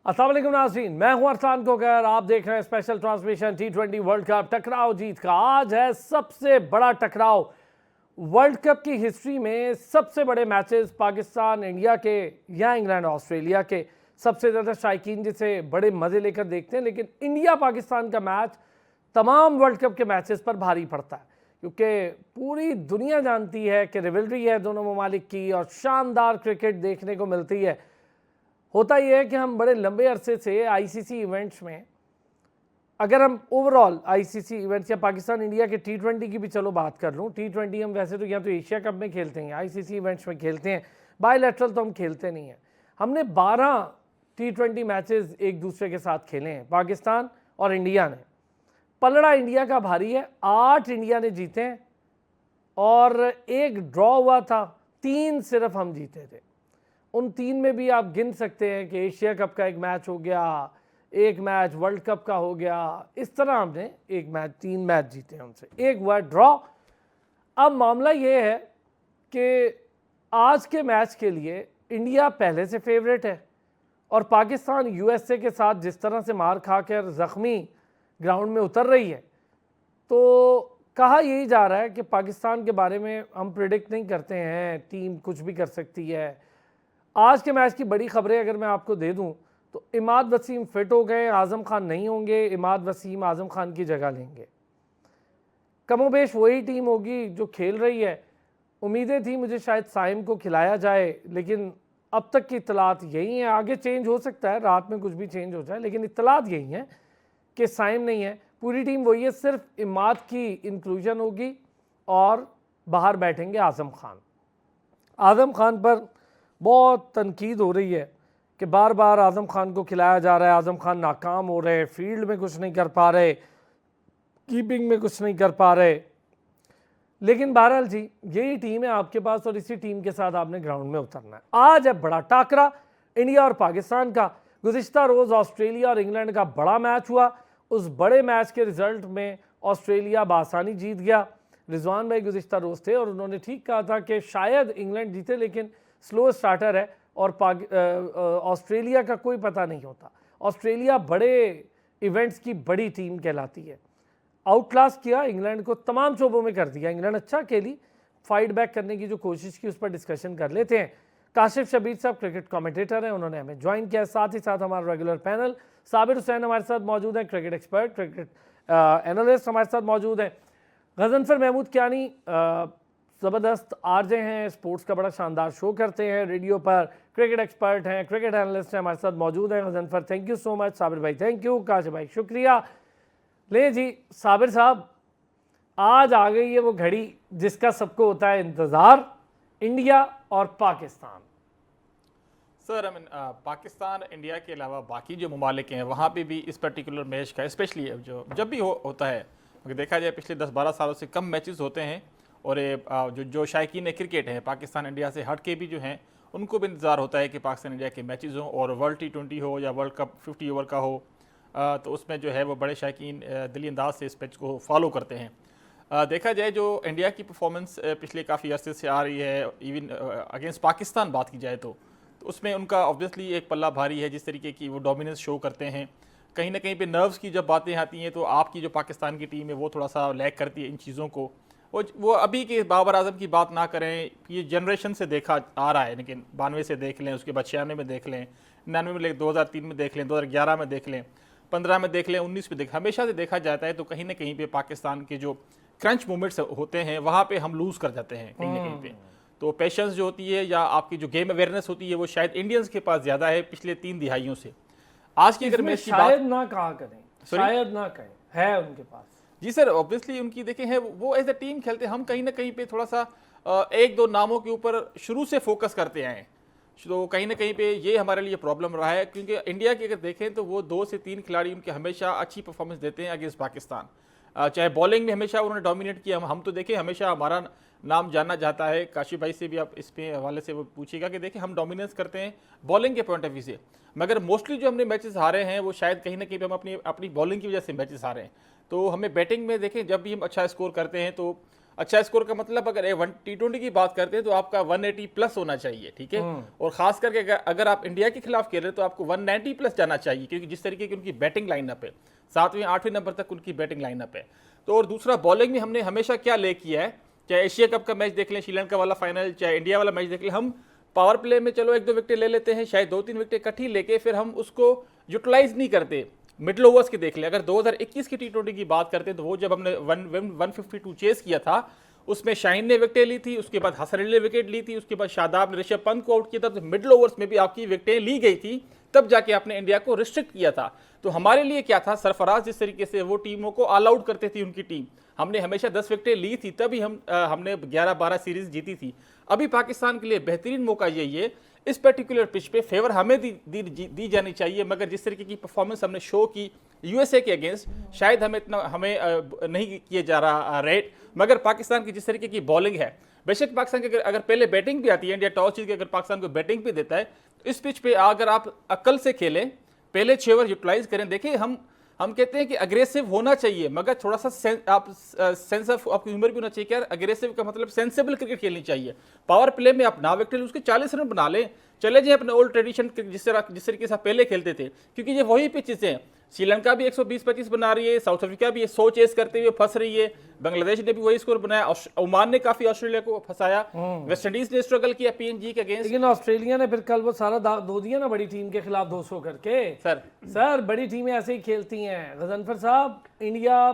अस्सलाम वालेकुम नाज़रीन, मैं हूं अरसान कोकर। आप देख रहे हैं special transmission T20 world cup टकराव जीत का। आज है सबसे बड़ा टकराव वर्ल्ड कप की हिस्ट्री में। सबसे बड़े मैचेस पाकिस्तान इंडिया के या इंग्लैंड ऑस्ट्रेलिया के, सबसे ज़्यादा शायकीन जिसे बड़े मज़े लेकर देखते हैं। लेकिन इंडिया पाकिस्तान का मैच तमाम वर्ल्ड कप के मैचेस पर भारी पड़ता है, क्योंकि पूरी दुनिया जानती है कि रिवलरी है दोनों ममालिक की और शानदार क्रिकेट देखने को मिलती है। होता यह है कि हम बड़े लंबे अरसे से आईसीसी इवेंट्स में, अगर हम ओवरऑल आईसीसी इवेंट्स या पाकिस्तान इंडिया के T20 की भी चलो बात कर लूँ, T20 हम वैसे तो या तो एशिया कप में खेलते हैं, आईसीसी इवेंट्स में खेलते हैं, बायलैटरल तो हम खेलते नहीं हैं। हमने 12 T20 मैचेस एक दूसरे के साथ खेले हैं, पाकिस्तान और इंडिया ने। पलड़ा इंडिया का भारी है, 8 इंडिया ने जीते हैं और एक ड्रॉ हुआ था, 3 सिर्फ हम जीते थे। उन 3 में भी आप गिन सकते हैं कि एशिया कप का एक मैच हो गया, एक मैच वर्ल्ड कप का हो गया, इस तरह हमने एक मैच 3 मैच जीते हैं उनसे, एक हुआ ड्रॉ। अब मामला ये है कि आज के मैच के लिए इंडिया पहले से फेवरेट है और पाकिस्तान यूएसए के साथ जिस तरह से मार खा कर ज़ख्मी ग्राउंड में उतर रही है, तो कहा यही जा रहा है कि पाकिस्तान के बारे में हम प्रिडिक्ट नहीं करते हैं, टीम कुछ भी कर सकती है। आज के मैच की बड़ी खबरें अगर मैं आपको दे दूं तो इमाद वसीम फिट हो गए, आज़म खान नहीं होंगे, इमाद वसीम आज़म खान की जगह लेंगे। कमोबेश वही टीम होगी जो खेल रही है। उम्मीदें थी मुझे शायद साइम को खिलाया जाए, लेकिन अब तक की इत्तलात यही है। आगे चेंज हो सकता है, रात में कुछ भी चेंज हो जाए, लेकिन इत्तलात यही है कि साइम नहीं है। पूरी टीम वही है, सिर्फ इमाद की इंक्लूजन होगी और बाहर बैठेंगे आज़म खान। आज़म खान पर बहुत तनकीद हो रही है कि बार बार आज़म खान को खिलाया जा रहा है, आज़म खान नाकाम हो रहे, फील्ड में कुछ नहीं कर पा रहे, कीपिंग में कुछ नहीं कर पा रहे। लेकिन बहरहाल जी, यही टीम है आपके पास और इसी टीम के साथ आपने ग्राउंड में उतरना है। आज है बड़ा टाकरा इंडिया और पाकिस्तान का। गुज़िश्ता रोज़ ऑस्ट्रेलिया और इंग्लैंड का बड़ा मैच हुआ। उस बड़े मैच के रिजल्ट में ऑस्ट्रेलिया बासानी जीत गया। रिजवान भाई गुज़िश्ता रोज़ थे और उन्होंने ठीक कहा था कि शायद इंग्लैंड जीते, लेकिन स्लो स्टार्टर है और ऑस्ट्रेलिया का कोई पता नहीं होता। ऑस्ट्रेलिया बड़े इवेंट्स की बड़ी टीम कहलाती है। आउटक्लास किया इंग्लैंड को, तमाम शोबों में कर दिया। इंग्लैंड अच्छा खेली, फाइट बैक करने की जो कोशिश की उस पर डिस्कशन कर लेते हैं। काशिफ शबीर साहब क्रिकेट कमेंटेटर हैं, उन्होंने हमें ज्वाइन किया। साथ ही साथ हमारा रेगुलर पैनल साबिर हुसैन हमारे साथ मौजूद हैं, क्रिकेट एक्सपर्ट, क्रिकेट एनालिस्ट हमारे साथ मौजूद हैं। गजनफर महमूद कियानी ज़बरदस्त आरजे हैं, स्पोर्ट्स का बड़ा शानदार शो करते हैं रेडियो पर, क्रिकेट एक्सपर्ट हैं, क्रिकेट एनालिस्ट हैं, हमारे साथ मौजूद हैं। Ghazanfar thank you so much, Sabir भाई थैंक यू, काशिफ भाई शुक्रिया। ले जी साबिर साहब, आज आ गई है वो घड़ी जिसका सबको होता है इंतज़ार, इंडिया और पाकिस्तान। सर पाकिस्तान इंडिया के अलावा बाकी जो ममालिक हैं वहाँ पे भी इस पर्टिकुलर मैच का स्पेशली जो जब भी होता है, अगर देखा जाए पिछले 10-12 सालों से कम मैचेस होते हैं और जो शायकीन क्रिकेट हैं पाकिस्तान इंडिया से हट के भी जो हैं उनको भी इंतज़ार होता है कि पाकिस्तान इंडिया के मैचेस हों, और वर्ल्ड T20 हो या वर्ल्ड कप 50 ओवर का हो, तो उसमें जो है वो बड़े शायकीन दिली अंदाज से इस मैच को फॉलो करते हैं। देखा जाए जो इंडिया की परफॉर्मेंस पिछले काफ़ी अरसे से आ रही है, इवन अगेंस्ट पाकिस्तान बात की जाए तो उसमें उनका ऑब्वियसली एक पल्ला भारी है। जिस तरीके की वो डोमिनेंस शो करते हैं, कहीं ना कहीं पे नर्व्स की जब बातें आती हैं तो आपकी जो पाकिस्तान की टीम है वो थोड़ा सा लैग करती है इन चीज़ों को। वो अभी के बाबर आजम की बात ना करें, ये जनरेशन से देखा आ रहा है, लेकिन 92 से देख लें, उसके बाद 96 में देख लें, 99 में 2003 में देख लें, 2011 में देख लें, 15 में देख लें, 19 में देख, हमेशा से देखा जाता है तो कहीं ना कहीं पे पाकिस्तान के जो क्रंच मोमेंट्स होते हैं वहाँ पे हम लूज़ कर जाते हैं कहीं ना कहीं पे। तो पेशेंस जो होती है या आपकी जो गेम अवेयरनेस होती है वो शायद इंडियंस के पास ज़्यादा है पिछले 3 दिहाइयों से। आज की अगर मैच की बात शायद ना कहा करें, शायद ना कहें, है उनके पास। जी सर, ऑब्वियसली उनकी देखें है वो एज ए टीम खेलते हैं। हम कहीं ना कहीं पे थोड़ा सा 1-2 नामों के ऊपर शुरू से फोकस करते आए हैं, तो कहीं ना कहीं पे ये हमारे लिए प्रॉब्लम रहा है। क्योंकि इंडिया की अगर देखें तो वो 2 से 3 खिलाड़ी उनके हमेशा अच्छी परफॉर्मेंस देते हैं अगेंस्ट पाकिस्तान। चाहे बॉलिंग में हमेशा उन्होंने डोमिनेट किया, हम तो देखें हमेशा हमारा नाम जाना जाता है, काशिफ भाई से भी आप इस पे हवाले से वो पूछिएगा कि देखें हम डोमिनेंस करते हैं बॉलिंग के पॉइंट ऑफ व्यू से, मगर मोस्टली जो हमने मैचेस हारे हैं वो शायद कहीं ना कहीं हम अपनी बॉलिंग की वजह से मैचेस हारे हैं। तो हमें बैटिंग में देखें जब भी हम अच्छा स्कोर करते हैं तो अच्छा स्कोर का मतलब अगर T20 की बात करते हैं तो आपका 180 प्लस होना चाहिए, ठीक है। और खास करके अगर आप इंडिया के खिलाफ खेल रहे हैं तो आपको 190 प्लस जाना चाहिए, क्योंकि जिस तरीके की उनकी बैटिंग लाइनअप है, 7वें 8वें नंबर तक उनकी बैटिंग लाइनअप है। तो और दूसरा बॉलिंग में हमने हमेशा क्या ले किया है, चाहे एशिया कप का मैच देख लें, श्रीलंका वाला फाइनल, चाहे इंडिया वाला मैच देख लें, हम पावर प्ले में चलो 1-2 विकेट ले लेते हैं, शायद 2-3 विकेट इकट्ठी लेके फिर हम उसको यूटिलाइज नहीं करते। मिडल ओवर्स के देख लें, अगर 2021 की T20 की बात करते हैं तो वो जब हमने 152 चेस किया था, उसमें शाहीन ने विकेटें ली थी, उसके बाद हसन अली ने विकेट ली थी, उसके बाद शादाब ने ऋषभ पंत को आउट किया था, तो मिडल ओवर्स में भी आपकी विकेटें ली गई थी, तब जाके आपने इंडिया को रिस्ट्रिक्ट किया था। तो हमारे लिए क्या था, सरफराज जिस तरीके से वो टीमों को ऑल आउट करते थी, उनकी टीम, हमने हमेशा 10 विकेटें ली थी, तभी हमने 11-12 सीरीज जीती थी। अभी पाकिस्तान के लिए बेहतरीन मौका यही है, इस पर्टिकुलर पिच पे फेवर हमें दी जानी चाहिए, मगर जिस तरीके की परफॉर्मेंस हमने शो की यूएसए के अगेंस्ट, शायद हमें नहीं किया जा रहा रेट, मगर पाकिस्तान की जिस तरीके की बॉलिंग है, बेशक पाकिस्तान की अगर पहले बैटिंग भी आती है, इंडिया टॉस जीत के अगर पाकिस्तान को बैटिंग भी देता है, तो इस पिच पे अगर आप अक्ल से खेलें, पहले 6 ओवर यूटिलाइज करें। देखिए हम कहते हैं कि अग्रेसिव होना चाहिए, मगर थोड़ा सा सेंस ऑफ आपकी उम्र भी होना चाहिए कि यार अग्रेसिव का मतलब सेंसिबल क्रिकेट खेलनी चाहिए। पावर प्ले में आप ना विकेट उसके 40 रन बना लें, चले जाए अपने ओल्ड ट्रेडिशन जिस तरीके से आप पहले खेलते थे, क्योंकि ये वही पिचेस हैं। श्रीलंका भी 120-25 बना रही है, साउथ अफ्रीका भी 100 चेस करते हुए फंस रही है, बांग्लादेश ने भी वही स्कोर बनाया, ओमान ने काफी ऑस्ट्रेलिया को फंसाया, वेस्ट इंडीज ने स्ट्रगल किया PNG के अगेंस्ट। लेकिन ऑस्ट्रेलिया ने फिर कल वो सारा दाग धो दिया ना बड़ी टीम के खिलाफ 200 करके। सर बड़ी टीमें ऐसे ही खेलती हैं। गजनफर साहब, इंडिया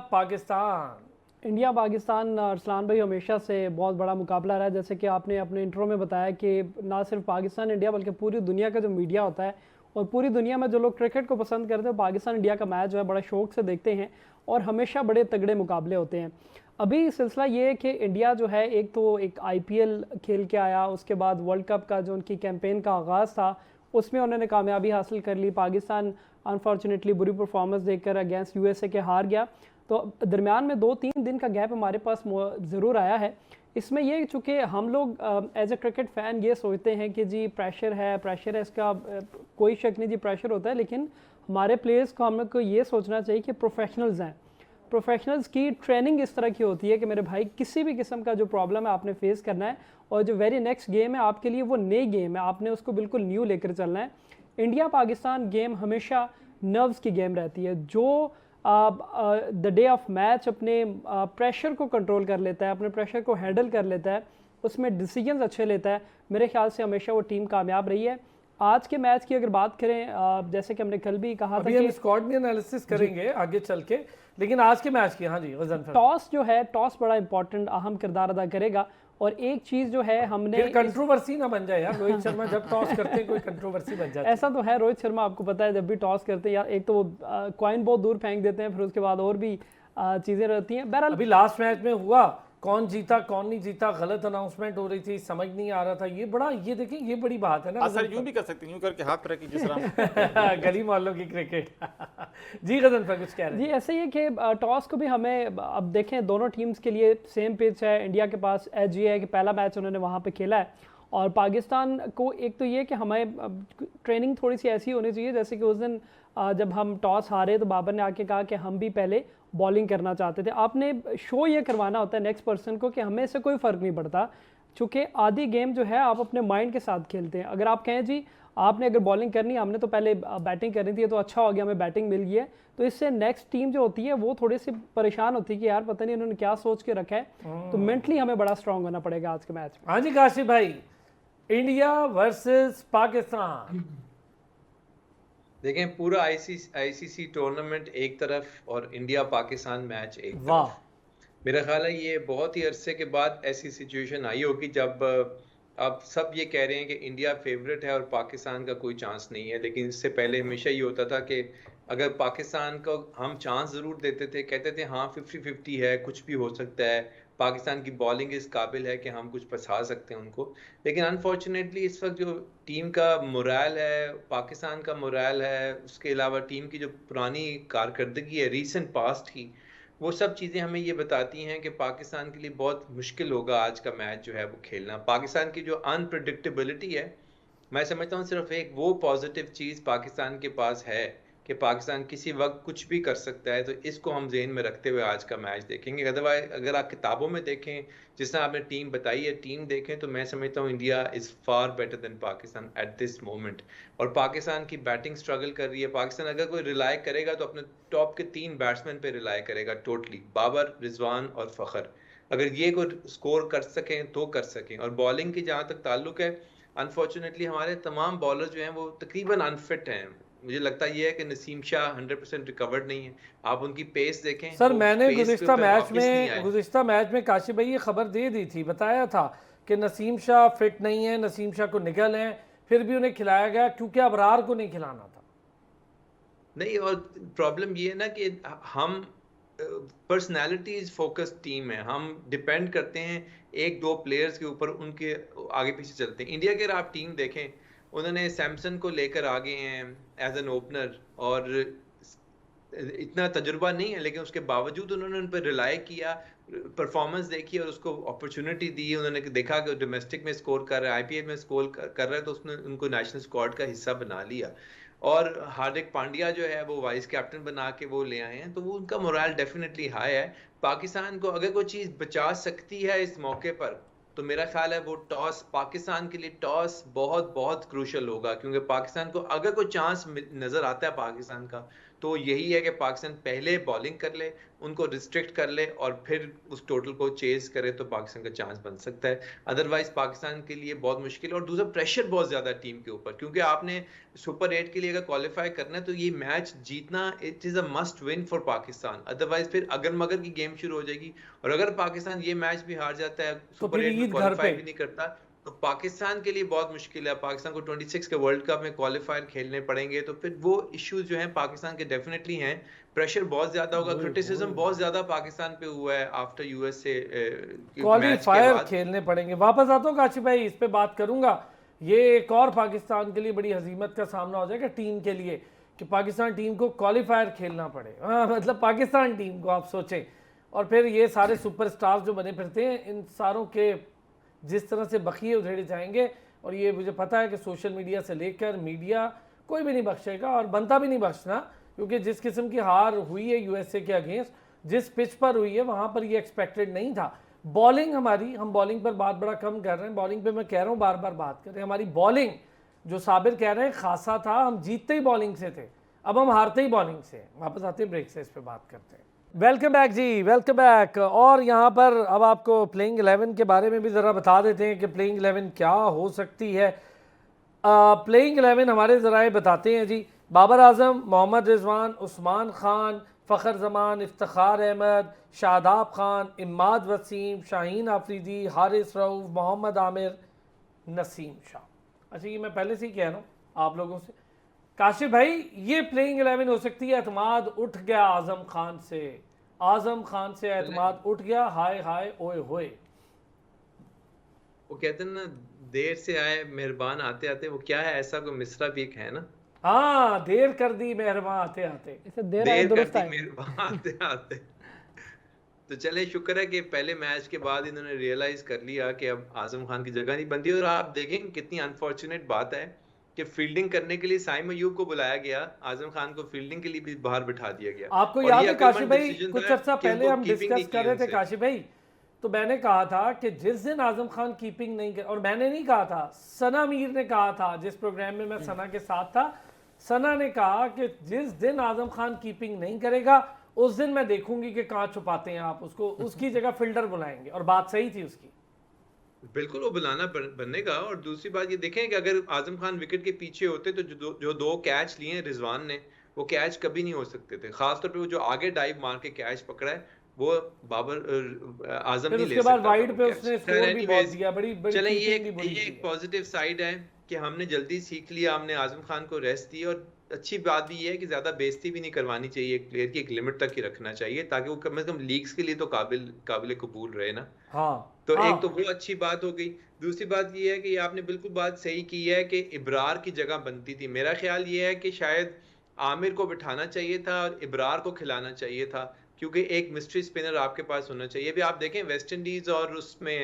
पाकिस्तान अरसलान भाई हमेशा से बहुत बड़ा मुकाबला रहा है। जैसे कि आपने अपने इंट्रो में बताया कि ना सिर्फ पाकिस्तान इंडिया बल्कि पूरी दुनिया का जो मीडिया होता है और पूरी दुनिया में जो लोग क्रिकेट को पसंद करते हैं, पाकिस्तान इंडिया का मैच जो है बड़ा शौक से देखते हैं और हमेशा बड़े तगड़े मुकाबले होते हैं। अभी सिलसिला ये है कि इंडिया जो है एक IPL खेल के आया, उसके बाद वर्ल्ड कप का जो उनकी कैंपेन का आगाज़ था उसमें उन्होंने कामयाबी हासिल कर ली। पाकिस्तान अनफॉर्चुनेटली बुरी परफॉर्मेंस देकर अगेंस्ट USA के हार गया। तो दरमियान में 2-3 दिन का गैप हमारे पास ज़रूर आया है। इसमें ये चूँकि हम लोग एज ए क्रिकेट फ़ैन ये सोचते हैं कि जी प्रेशर है इसका कोई शक नहीं, जी प्रेशर होता है, लेकिन हमारे प्लेयर्स को हम लोग को ये सोचना चाहिए कि प्रोफेशनल्स हैं। प्रोफेशनल्स की ट्रेनिंग इस तरह की होती है कि मेरे भाई किसी भी किस्म का जो प्रॉब्लम है आपने फेस करना है, और जो वेरी नेक्स्ट गेम है आपके लिए वो नई गेम है, आपने उसको बिल्कुल न्यू लेकर चलना है। इंडिया पाकिस्तान गेम हमेशा नर्व्स की गेम रहती है। जो द डे ऑफ मैच अपने प्रेशर को कंट्रोल कर लेता है, अपने प्रेशर को हैंडल कर लेता है, उसमें डिसीजंस अच्छे लेता है, मेरे ख्याल से हमेशा वो टीम कामयाब रही है। आज के मैच की अगर बात करें, जैसे कि हमने कल भी कहा था कि स्क्वाड में एनालिसिस करेंगे आगे चल के, लेकिन आज के मैच की हाँ जी गजनफर, टॉस जो है, टॉस बड़ा इंपॉर्टेंट अहम किरदार अदा करेगा। और एक चीज जो है हमने कंट्रोवर्सी ना बन जाए यार, रोहित शर्मा जब टॉस करते हैं कोई कंट्रोवर्सी बन जाती है। ऐसा तो है, रोहित शर्मा आपको पता है जब भी टॉस करते हैं यार, एक तो वो कॉइन बहुत दूर फेंक देते हैं, फिर उसके बाद और भी चीजें रहती हैं। बहरहाल अभी लास्ट मैच में हुआ, कौन जीता कौन नहीं जीता, गलत अनाउंसमेंट हो रही थी, समझ नहीं आ रहा था। ये देखिए ये बड़ी बात है ना सर, यूं भी कर सकते हैं, यूं करके हाथ पर रखी जिस तरह गली मोहल्लों की क्रिकेट जी गजनफर कुछ कह रहे हैं? जी ऐसे ही है कि टॉस को भी हमें अब देखें, दोनों टीम्स के लिए सेम पिच है। इंडिया के पास एज ये है कि पहला मैच उन्होंने वहाँ पे खेला है, और पाकिस्तान को एक तो ये कि हमें ट्रेनिंग थोड़ी सी ऐसी होनी चाहिए, जैसे कि उस दिन जब हम टॉस हारे तो बाबर ने आके कहा कि हम भी पहले बॉलिंग करना चाहते थे। आपने शो ये करवाना होता है नेक्स्ट पर्सन को कि हमें इससे कोई फ़र्क नहीं पड़ता, चूँकि आधी गेम जो है आप अपने माइंड के साथ खेलते हैं। अगर आप कहें जी आपने अगर बॉलिंग करनी है, हमने तो पहले बैटिंग करनी थी, तो अच्छा हो गया हमें बैटिंग मिल गई है, तो इससे नेक्स्ट टीम जो होती है वो थोड़ी सी परेशान होती है कि यार पता नहीं इन्होंने क्या सोच के रखा है। तो मेंटली हमें बड़ा स्ट्रांग होना पड़ेगा आज के मैच में। हाँ जी काशिफ भाई, इंडिया वर्सेस पाकिस्तान, देखें पूरा ICC टूर्नामेंट एक तरफ और इंडिया पाकिस्तान मैच एक वाह, तरफ। मेरा ख्याल है ये बहुत ही अरसे के बाद ऐसी सिचुएशन आई होगी जब अब सब ये कह रहे हैं कि इंडिया फेवरेट है और पाकिस्तान का कोई चांस नहीं है। लेकिन इससे पहले हमेशा ये होता था कि अगर पाकिस्तान को हम चांस ज़रूर देते थे, कहते थे हाँ 50-50 है, कुछ भी हो सकता है, पाकिस्तान की बॉलिंग इस काबिल है कि हम कुछ फंसा सकते हैं उनको। लेकिन अनफॉर्चुनेटली इस वक्त जो टीम का मोरल है, पाकिस्तान का मोरल है, उसके अलावा टीम की जो पुरानी कारकर्दगी है रीसेंट पास्ट की, वो सब चीज़ें हमें ये बताती हैं कि पाकिस्तान के लिए बहुत मुश्किल होगा आज का मैच जो है वो खेलना। पाकिस्तान की जो अनप्रेडिक्टेबिलिटी है, मैं समझता हूँ सिर्फ एक वो पॉजिटिव चीज़ पाकिस्तान के पास है कि पाकिस्तान किसी वक्त कुछ भी कर सकता है, तो इसको हम ज़हन में रखते हुए आज का मैच देखेंगे। अदरवाइज अगर आप किताबों में देखें, जिस तरह आपने टीम बताई है, टीम देखें तो मैं समझता हूँ India is far better than Pakistan at this moment. और पाकिस्तान की बैटिंग स्ट्रगल कर रही है। पाकिस्तान अगर कोई रिलाई करेगा तो अपने टॉप के 3 बैट्समैन पे रिलाई करेगा टोटली, बाबर, रिजवान और फ़खर। अगर ये कोई स्कोर कर सकें तो कर सकें। और बॉलिंग की जहाँ तक ताल्लुक है, अनफॉर्चुनेटली हमारे तमाम बॉलर जो हैं वो तकरीबन अनफिट हैं। मुझे लगता ये है कि नसीम शाह 100% रिकवर्ड नहीं है। आप उनकी पेस देखें, सर वो मैंने पेस पे ऊपर वापस नहीं आए। गुज़िश्ता मैच में काशिफ भाई ये खबर दे दी थी, बताया था कि नसीम शाह फिट नहीं है, नसीम शाह को निकल है, फिर भी उन्हें खिलाया गया क्योंकि अबरार को नहीं खिलाना था। नहीं, और प्रॉब्लम ये है ना कि हम पर्सनालिटीज फोकस्ड टीम है। हम डिपेंड करते हैं एक दो प्लेयर्स के ऊपर, उनके आगे पीछे चलते हैं। इंडिया के अगर आप टीम देखें, उन्होंने सैमसन को लेकर आ गए हैं एज एन ओपनर, और इतना तजुर्बा नहीं है, लेकिन उसके बावजूद उन्होंने उन पर रिलाई किया, परफॉर्मेंस देखी और उसको अपॉर्चुनिटी दी। उन्होंने देखा कि डोमेस्टिक में स्कोर कर रहा है, आईपीएल में स्कोर कर रहा है, तो उसने उनको नेशनल स्क्वाड का हिस्सा बना लिया। और हार्दिक पांड्या जो है वो वाइस कैप्टन बना के वो ले आए हैं, तो वो उनका मोरल डेफिनेटली हाई है। पाकिस्तान को अगर कोई चीज़ बचा सकती है इस मौके पर, तो मेरा ख्याल है वो टॉस, पाकिस्तान के लिए टॉस बहुत बहुत क्रूशल होगा। क्योंकि पाकिस्तान को अगर कोई चांस नजर आता है पाकिस्तान का, तो यही है कि पाकिस्तान पहले बॉलिंग कर ले, उनको रिस्ट्रिक्ट कर ले और फिर उस टोटल को चेज करे, तो पाकिस्तान का चांस बन सकता है। अदरवाइज पाकिस्तान के लिए बहुत मुश्किल है। और दूसरा, प्रेशर बहुत ज्यादा टीम के ऊपर, क्योंकि आपने सुपर 8 के लिए अगर क्वालिफाई करना है तो ये मैच जीतना it is a must win for Pakistan. Otherwise फिर अगर मगर की गेम शुरू हो जाएगी, और अगर पाकिस्तान ये मैच भी हार जाता है, सुपर 8 में क्वालिफाई भी नहीं करता, तो पाकिस्तान के लिए बहुत मुश्किल है। पाकिस्तान को 26 के वर्ल्ड कप में क्वालिफायर खेलने पड़ेंगे, तो फिर वो इश्यूज जो हैं पाकिस्तान के डेफिनेटली हैं। प्रेशर बहुत ज्यादा होगा, क्रिटिसिज्म बहुत ज्यादा पाकिस्तान पे हुआ है आफ्टर यूएसए क्वालिफायर खेलने पड़ेंगे। वापस आता हूँ काशिफ भाई, इस पे बात करूंगा। ये एक और पाकिस्तान के लिए बड़ी हजीमत का सामना हो जाएगा टीम के लिए, कि पाकिस्तान टीम को क्वालिफायर खेलना पड़े। मतलब पाकिस्तान टीम को आप सोचें, और फिर ये सारे सुपरस्टार्स जो बने फिरते हैं, इन सारों के जिस तरह से बखिए उधेड़े जाएंगे। और ये मुझे पता है कि सोशल मीडिया से लेकर मीडिया कोई भी नहीं बख्शेगा, और बनता भी नहीं बख्शना, क्योंकि जिस किस्म की हार हुई है यूएसए के अगेंस्ट, जिस पिच पर हुई है, वहाँ पर ये एक्सपेक्टेड नहीं था। बॉलिंग हमारी, हम बॉलिंग पर बात बड़ा कम कर रहे हैं, बॉलिंग पे मैं कह रहा हूँ बार बार बात कर रहे हैं। हमारी बॉलिंग जो साबिर कह रहे हैं खासा था, हम जीतते ही बॉलिंग से थे, अब हम हारते ही बॉलिंग से। वापस आते हैं ब्रेक से, इस पर बात करते हैं। वेलकम बैक जी, वेलकम बैक। और यहाँ पर अब आपको प्लेइंग 11 के बारे में भी ज़रा बता देते हैं कि प्लेइंग 11 क्या हो सकती है। प्लेइंग 11 हमारे ज़राए बताते हैं जी। बाबर आजम, मोहम्मद रिजवान, उस्मान खान, फ़खर जमान, इफ्तिखार अहमद, शादाब खान, इमाद वसीम, शाहीन आफरीदी, हारिस रऊफ, मोहम्मद आमिर, नसीम शाह। अच्छा, ये मैं पहले से ही कह रहा हूँ आप लोगों से। काशिफ भाई, ये प्लेइंग 11 हो सकती है। एतमाद उठ गया आजम खान से, आजम खान से एतमाद उठ गया। हाय हाय ओए होए। वो कहते हैं ना, देर से आए मेहरबान आते आते। वो क्या है, ऐसा कोई मिसरा भी एक है ना, हाँ, देर कर दी मेहरबान आते आते। इसे देर आए दुरुस्त कर दी आए। मेहरबान आते आते। तो चले, शुक्र है कि पहले मैच के बाद इन्होंने रियलाइज कर लिया कि अब आजम खान की जगह नहीं बनती। और आप देखें कितनी अनफॉर्चुनेट बात है कि फील्डिंग करने के लिए साइम अयूब को बुलाया गया, आजम खान को फील्डिंग के लिए भी बाहर बिठा दिया गया। आपको और याद ये है काशिफ अकलमंद भाई, डिसीजन कुछ था अर्सा कि पहले उनको हम कीपिंग डिस्कस नहीं कर की रहे थे उनसे। काशिफ भाई, तो मैंने कहा था कि जिस दिन आजम खान कीपिंग नहीं कर, और मैंने नहीं कहा था, सना मीर ने कहा था, जिस प्रोग्राम में मैं सना के साथ था, सना ने कहा कि जिस दिन आजम खान कीपिंग नहीं करेगा, उस दिन मैं देखूंगी कि कहाँ छुपाते हैं आप उसको, उसकी जगह फील्डर बुलाएंगे। और बात सही थी उसकी। बिल्कुल, वो बुलाना बनेगा। और दूसरी बात ये देखें कि अगर आजम खान विकेट के पीछे होते तो जो दो कैच लिए रिजवान ने, वो कैच कभी नहीं हो सकते थे। खासतौर पे वो जो आगे डाइव मार के कैच पकड़ा है, वो बाबर आजम फिर नहीं ले उसके बाद सकता था वाइड वो पे कैच। उसने खैर, स्कोर भी बहुत एनीवेज, दिया, बड़ी बड़ी चलें, ये कीपिंग भी बुरी एक की है। पॉजिटिव साइड है कि हमने जल्दी सीख लिया, हमने आजम खान को रेस्ट दी। और अच्छी बात भी ये है कि ज्यादा बेइज्जती भी नहीं करवानी चाहिए एक प्लेयर की, एक लिमिट तक ही रखना चाहिए, ताकि वो कम से कम लीग्स के लिए तो काबिल कबूल रहे ना। हाँ तो हाँ, एक तो वो अच्छी बात हो गई। दूसरी बात ये है कि आपने बिल्कुल बात सही की है कि इब्रार की जगह बनती थी। मेरा ख्याल ये है कि शायद आमिर को बिठाना चाहिए था और इब्रार को खिलाना चाहिए था, क्योंकि एक मिस्ट्री स्पिनर आपके पास होना चाहिए। अभी आप देखें वेस्ट इंडीज और उसमें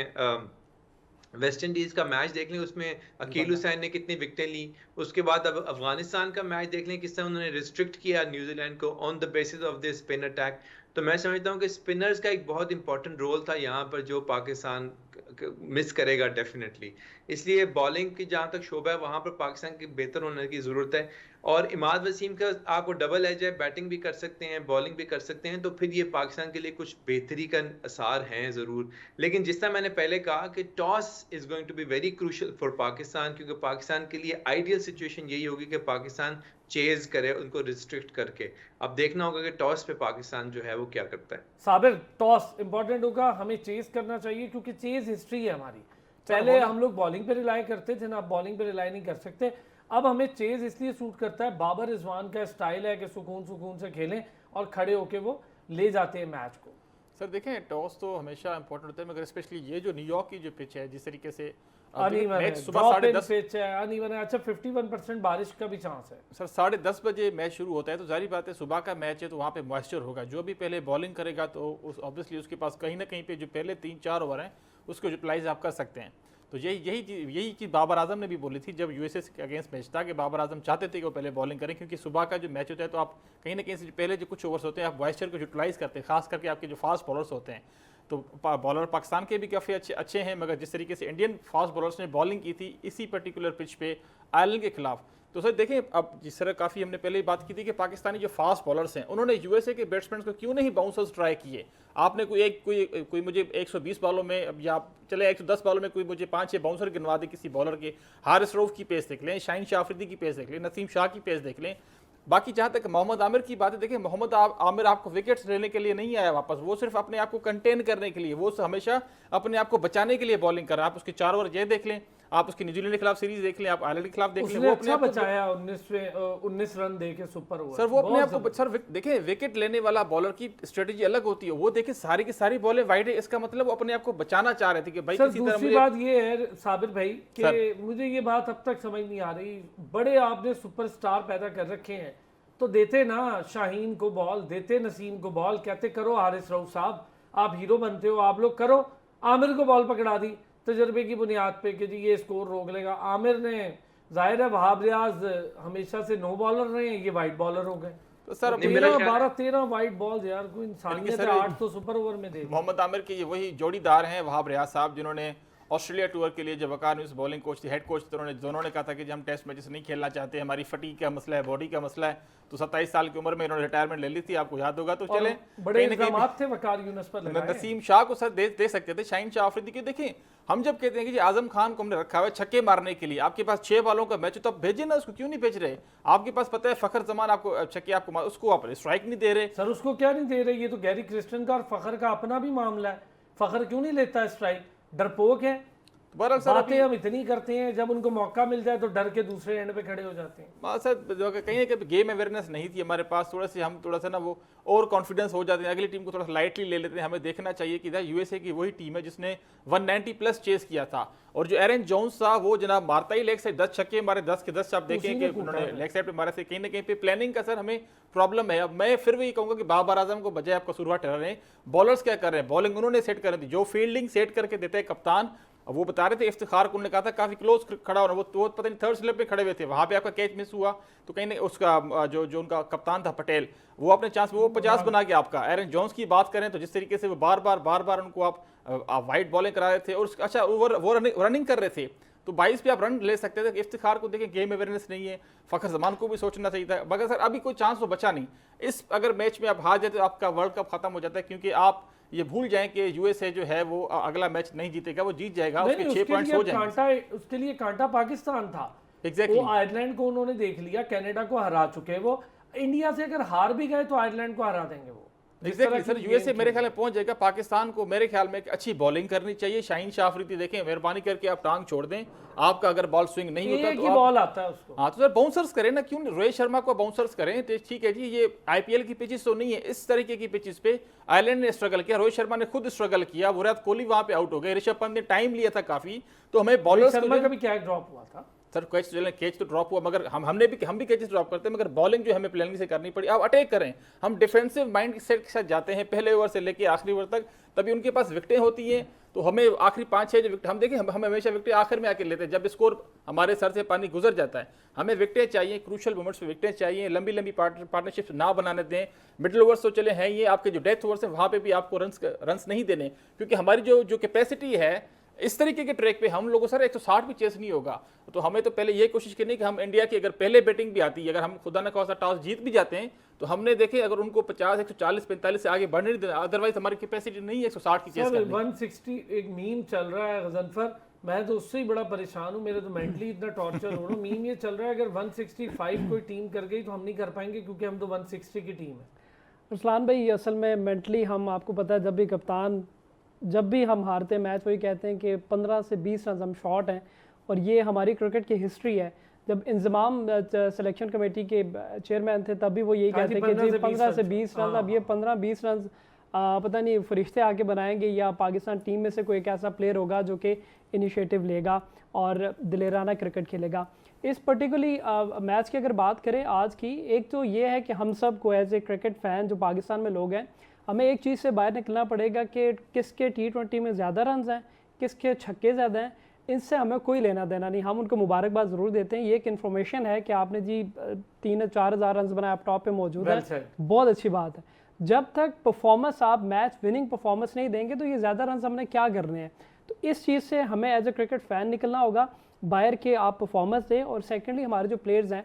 वेस्ट इंडीज का मैच देख लें, उसमें अकील हुसैन ने कितनी विकेटें ली। उसके बाद अब अफगानिस्तान का मैच देख लें, किस तरह उन्होंने रिस्ट्रिक्ट किया न्यूजीलैंड को on the basis of this spin attack. तो मैं समझता हूँ कि स्पिनर्स का एक बहुत इंपॉर्टेंट रोल था यहाँ पर, जो पाकिस्तान मिस करेगा डेफिनेटली। इसलिए बॉलिंग की जहां तक शोबा है, वहां पर पाकिस्तान की बेहतर होने की जरूरत है। और इमाद वसीम का आपको डबल एज है, बैटिंग भी कर सकते हैं, बॉलिंग भी कर सकते हैं, तो फिर ये पाकिस्तान के लिए कुछ बेहतरी का आसार हैं जरूर। लेकिन जिस तरह मैंने पहले कहा कि toss is going to be very crucial for Pakistan, क्योंकि पाकिस्तान के लिए आइडियल सिचुएशन यही होगी कि पाकिस्तान चेज करे उनको रिस्ट्रिक्ट करके। अब देखना होगा कि टॉस पे पाकिस्तान जो है वो क्या करता है। साबिर, टॉस इंपॉर्टेंट होगा, हमें चेज करना चाहिए क्योंकि चेज हिस्ट्री है हमारी। पहले हम लोग बॉलिंग पे रिलाई करते थे ना, अब बॉलिंग पे रिलाई नहीं कर सकते। अब हमें चेज इसलिए सूट करता है, बाबर रिजवान का स्टाइल है कि सुकून सुकून से खेलें और खड़े होके वो ले जाते हैं मैच को। सर देखें, टॉस तो हमेशा इंपॉर्टेंट होता है, मगर स्पेशली ये जो न्यूयॉर्क की जो पिच है, जिस तरीके से अनइवन है, मैच सुबह ड्रॉप 10:30 पिच है, अनइवन है। अच्छा, 51% बारिश का भी चांस है। सर 10:30 बजे मैच शुरू होता है, तो जाहिर बात है सुबह का मैच है तो वहाँ पे मॉइस्चर होगा। जो भी पहले बॉलिंग करेगा तो उस ऑब्वियसली उसके पास कहीं ना कहीं पे जो पहले 3-4 ओवर हैं उसको यूटिलाइज आप कर सकते हैं। तो यही चीज़ बाबर आजम ने भी बोली थी जब यूएसए के अगेंस्ट मैच था, कि बाबर आजम चाहते थे कि वो पहले बॉलिंग करें, क्योंकि सुबह का जो मैच होता है तो आप कहीं ना कहीं से पहले जो कुछ ओवर्स होते हैं आप मॉइस्चर को यूटिलाइज करते हैं, खास करके आपके जो फास्ट बॉलर्स होते हैं। तो बॉलर पाकिस्तान के भी काफ़ी अच्छे हैं, मगर जिस तरीके से इंडियन फास्ट बॉलर्स ने बॉलिंग की थी इसी पर्टिकुलर पिच पे आयरलैंड के खिलाफ, तो सर देखें अब जिस तरह काफ़ी हमने पहले ही बात की थी कि पाकिस्तानी जो फास्ट बॉलर्स हैं उन्होंने यूएसए के बैट्समैन को क्यों नहीं बाउंसर्स ट्राई किए। आपने कोई मुझे 120 बॉलों में या चले 110 बॉलों में कोई मुझे 5-6 बाउंसर गिनवा दे किसी बॉलर के। हारिस रऊफ की पेस देख लें, शाहीन शाह अफरीदी की पेस देख लें, नसीम शाह की पेस देख लें। बाकी जहाँ तक मोहम्मद आमिर की बात है, देखिए मोहम्मद आमिर आपको विकेट्स लेने के लिए नहीं आया वापस, वो सिर्फ अपने आप को कंटेन करने के लिए, वो हमेशा अपने आप को बचाने के लिए बॉलिंग कर रहा है। आप उसके 4 ओवर ये देख लें, आप उसकी न्यूजीलैंड के खिलाफ सीरीज देख लें, आप आयरलैंड के खिलाफ देख लें, उसने वो अपने अच्छा आप को बचाया 19 रन दे के सुपर ओवर। सर वो अपने आप को सर देखें, विकेट लेने वाला बॉलर की स्ट्रेटेजी अलग होती है। वो देखें सारी की सारी बॉलें वाइड है, इसका मतलब वो अपने आप को बचाना चाह रहे थे कि भाई सर किसी तरह दूसरी मुझे बात ये है साबिर भाई कि मुझे ये बात अब तक समझ नहीं आ रही, बड़े आपने सुपरस्टार पैदा कर रखे हैं तो देते ना शाहीन को बॉल, देते नसीम को बॉल, कहते करो हारिस रऊफ साहब आप हीरो बनते हो, आप लोग करो। आमिर को बॉल पकड़ा दी तजर्बे की बुनियाद पे कि जी ये स्कोर रोक लेगा। आमिर ने, जाहिर है वहाब रियाज हमेशा से नो बॉलर रहे हैं, ये वाइट बॉलर हो गए। तो सर 12-13 वाइट बॉल यार, कोई इंसानियत है, 8 तो सुपर ओवर में दे। मोहम्मद आमिर के ये वही जोड़ीदार हैं वहाब रियाज साहब, जिन्होंने ऑस्ट्रेलिया टूर के लिए जब वकार न्यूज़ बॉलिंग कोच थे, हेड कोच थे, दोनों ने कहा था कि हम टेस्ट मैचेस नहीं खेलना चाहते, हमारी फटीग का मसला है, बॉडी का मसला है। तो 27 साल की उम्र में इन्होंने रिटायरमेंट ले ली थी, आपको याद होगा। तो चले बड़े इल्जामात थे वकार यूनुस पर लगाए। नसीम शाह को सर दे सकते थे, शाहीन शाह अफरीदी के। देखें हम जब कहते हैं कि जी आजम खान को हमने रखा हुआ है छक्के मारने के लिए, आपके पास 6 बॉलों का मैच है तो आप भेजिए ना उसको, क्यों नहीं भेज रहे? आपके पास पता है फखर जमान आपको छक्के आपको उसको आप स्ट्राइक नहीं दे रहे। सर उसको क्या नहीं दे रहे? ये तो गैरी क्रिस्टन का और फखर का अपना भी मामला है। फखर क्यों नहीं लेता स्ट्राइक? डरपोक है। बातें हम इतनी करते हैं, जब उनको मौका मिल जाए तो डर के दूसरे एंड पे खड़े हो जाते हैं। सर कहीं ना कहीं गेम अवेयरनेस नहीं थी हमारे पास, हम थोड़ा सा ना वो और कॉन्फिडेंस हो जाते हैं, अगली टीम को थोड़ा सा लाइटली ले लेते हैं। हमें देखना चाहिए कि यूएसए की वही टीम है जिसने 190 प्लस चेस किया था, और जो एरन जोन्स था वो जनाब मारता ही लेग साइड 10 छक्के मारे, 10 के 10 आप देखें कि उन्होंने लेग साइड पे मारे थे। कहीं ना कहीं पे प्लानिंग का सर हमें प्रॉब्लम है। अब मैं फिर भी कहूंगा कि बाबर आजम को बजाय आप कसूरवार ठहरा रहे हैं। बॉलर्स क्या कर रहे हैं? बॉलिंग उन्होंने सेट कर दी, जो फील्डिंग सेट करके देते हैं कप्तान। अब वो बता रहे थे इफ्तिखार को, उन्होंने कहा था काफी क्लोज खड़ा होना, वो पता नहीं 3rd स्लिप पे खड़े हुए थे, वहां पे आपका कैच मिस हुआ। तो कहीं उसका जो उनका कप्तान था पटेल, वो अपने चांस में वो 50 बना के आपका। एरन जोन्स की बात करें तो जिस तरीके से वो बार बार उनको आप वाइड बॉलिंग करा रहे थे और अच्छा वो रनिंग कर रहे थे, तो 22 पे आप रन ले सकते थे। इफ्तिखार को देखें गेम अवेयरनेस नहीं है, फखर जमान को भी सोचना चाहिए था, मगर सर अभी कोई चांस तो बचा नहीं। इस अगर मैच में आप हार जाते तो आपका वर्ल्ड कप खत्म हो जाता है, क्योंकि आप ये भूल जाएं कि यूएसए जो है वो अगला मैच नहीं जीतेगा, वो जीत जाएगा, उसके 6 पॉइंट्स हो जाएंगे। उसके लिए कांटा पाकिस्तान था। एग्जैक्टली वो आयरलैंड को उन्होंने देख लिया, कनाडा को हरा चुके, वो इंडिया से अगर हार भी गए तो आयरलैंड को हरा देंगे वो। एग्जैक्टली सर यूएसए मेरे ख्याल में पहुंच जाएगा। पाकिस्तान को मेरे ख्याल में अच्छी बॉलिंग करनी चाहिए। शाहीन शाह अफरीदी देखें, मेहरबानी करके आप टांग छोड़ दें, आपका अगर बॉल स्विंग नहीं होता तो बॉल आता है उसको। हाँ तो सर बाउंसर्स करें ना, क्यों रोहित शर्मा को बाउंसर्स करें। तो ठीक है जी, ये आईपीएल की पिचेस तो नहीं है, इस तरीके की पिचेस पे आयरलैंड ने स्ट्रगल किया, रोहित शर्मा ने खुद स्ट्रगल किया, विराट कोहली वहां पे आउट हो गए, ऋषभ पंत ने टाइम लिया था काफी। तो हमें बॉलर्स शर्मा का भी क्या ड्रॉप हुआ था? सर कैच तो ड्रॉप हुआ, मगर हम भी कैचेस ड्रॉप करते हैं, मगर बॉलिंग जो हमें प्लानिंग से करनी पड़ी। अब अटैक करें, हम डिफेंसिव माइंड सेट के साथ जाते हैं पहले ओवर से लेके आखिरी ओवर तक, तभी उनके पास विकेटें होती हैं। तो हमें आखिरी 5-6 जो विकेट हम देखें, हम हमेशा विकेटें आखिर में आके लेते हैं जब स्कोर हमारे सर से पानी गुजर जाता है। हमें विकेटें चाहिए, क्रूशल मोमेंट्स पे विकेटें चाहिए, लंबी लंबी पार्टनरशिप ना बनाने दें। मिडिल ओवर्स तो चले हैं, ये आपके जो डेथ ओवर्स हैं वहाँ पे भी आपको रन्स नहीं देने, क्योंकि हमारी जो कैपेसिटी है इस तरीके के ट्रैक पे हम लोगों सर 160 भी चेस नहीं होगा। तो हमें तो पहले ये कोशिश करनी है कि हम इंडिया की अगर पहले बैटिंग भी आती है, अगर हम खुदा न खासा टॉस जीत भी जाते हैं, तो हमने देखे अगर उनको 50, 140, 45 से आगे बढ़ने नहीं देना, अदरवाइज हमारी कैपेसिटी नहीं है 160 की चेस करने की। 160 एक मीम चल रहा है गजनफर, मैं तो उससे ही बड़ा परेशान हूँ, मेरे तो मेंटली इतना टॉर्चर हो रहा हूँ। मीम ये चल रहा है अगर 165 कोई टीम कर गई तो हम नहीं कर पाएंगे, क्योंकि हम तो 160 की टीम है। रुसलान भाई, असल में मेंटली हम, आपको पता है, जब भी कप्तान, जब भी हम हारते हैं मैच, वही कहते हैं कि 15 से 20 रन हम शॉर्ट हैं, और ये हमारी क्रिकेट की हिस्ट्री है। जब इंजमाम सिलेक्शन कमेटी के चेयरमैन थे तब भी वो यही कहते हैं कि जी 15 से 20 रन, अब ये 15-20 रन पता नहीं फरिश्ते आके बनाएंगे या पाकिस्तान टीम में से कोई एक ऐसा प्लेयर होगा जो कि इनिशिएटिव लेगा और दिलेराना क्रिकेट खेलेगा। इस पर्टिकुलरली मैच की अगर बात करें आज की, एक तो ये है कि हम सब को एज ए क्रिकेट फ़ैन जो पाकिस्तान में लोग हैं, हमें एक चीज़ से बाहर निकलना पड़ेगा कि किसके T20 में ज़्यादा रन हैं, किसके छक्के ज़्यादा हैं, इनसे हमें कोई लेना देना नहीं। हम उनको मुबारकबाद ज़रूर देते हैं। ये एक इन्फॉर्मेशन है कि आपने जी 3-4 हज़ार रन बनाए, आप टॉप पे मौजूद है, बहुत अच्छी बात है। जब तक परफॉर्मेंस आप मैच विनिंग परफॉर्मेंस नहीं देंगे तो ये ज़्यादा रन हमने क्या करने हैं। तो इस चीज़ से हमें एज ए क्रिकेट फ़ैन निकलना होगा, बाहर के आप परफॉर्मेंस दें। और सेकेंडली हमारे जो प्लेयर्स हैं,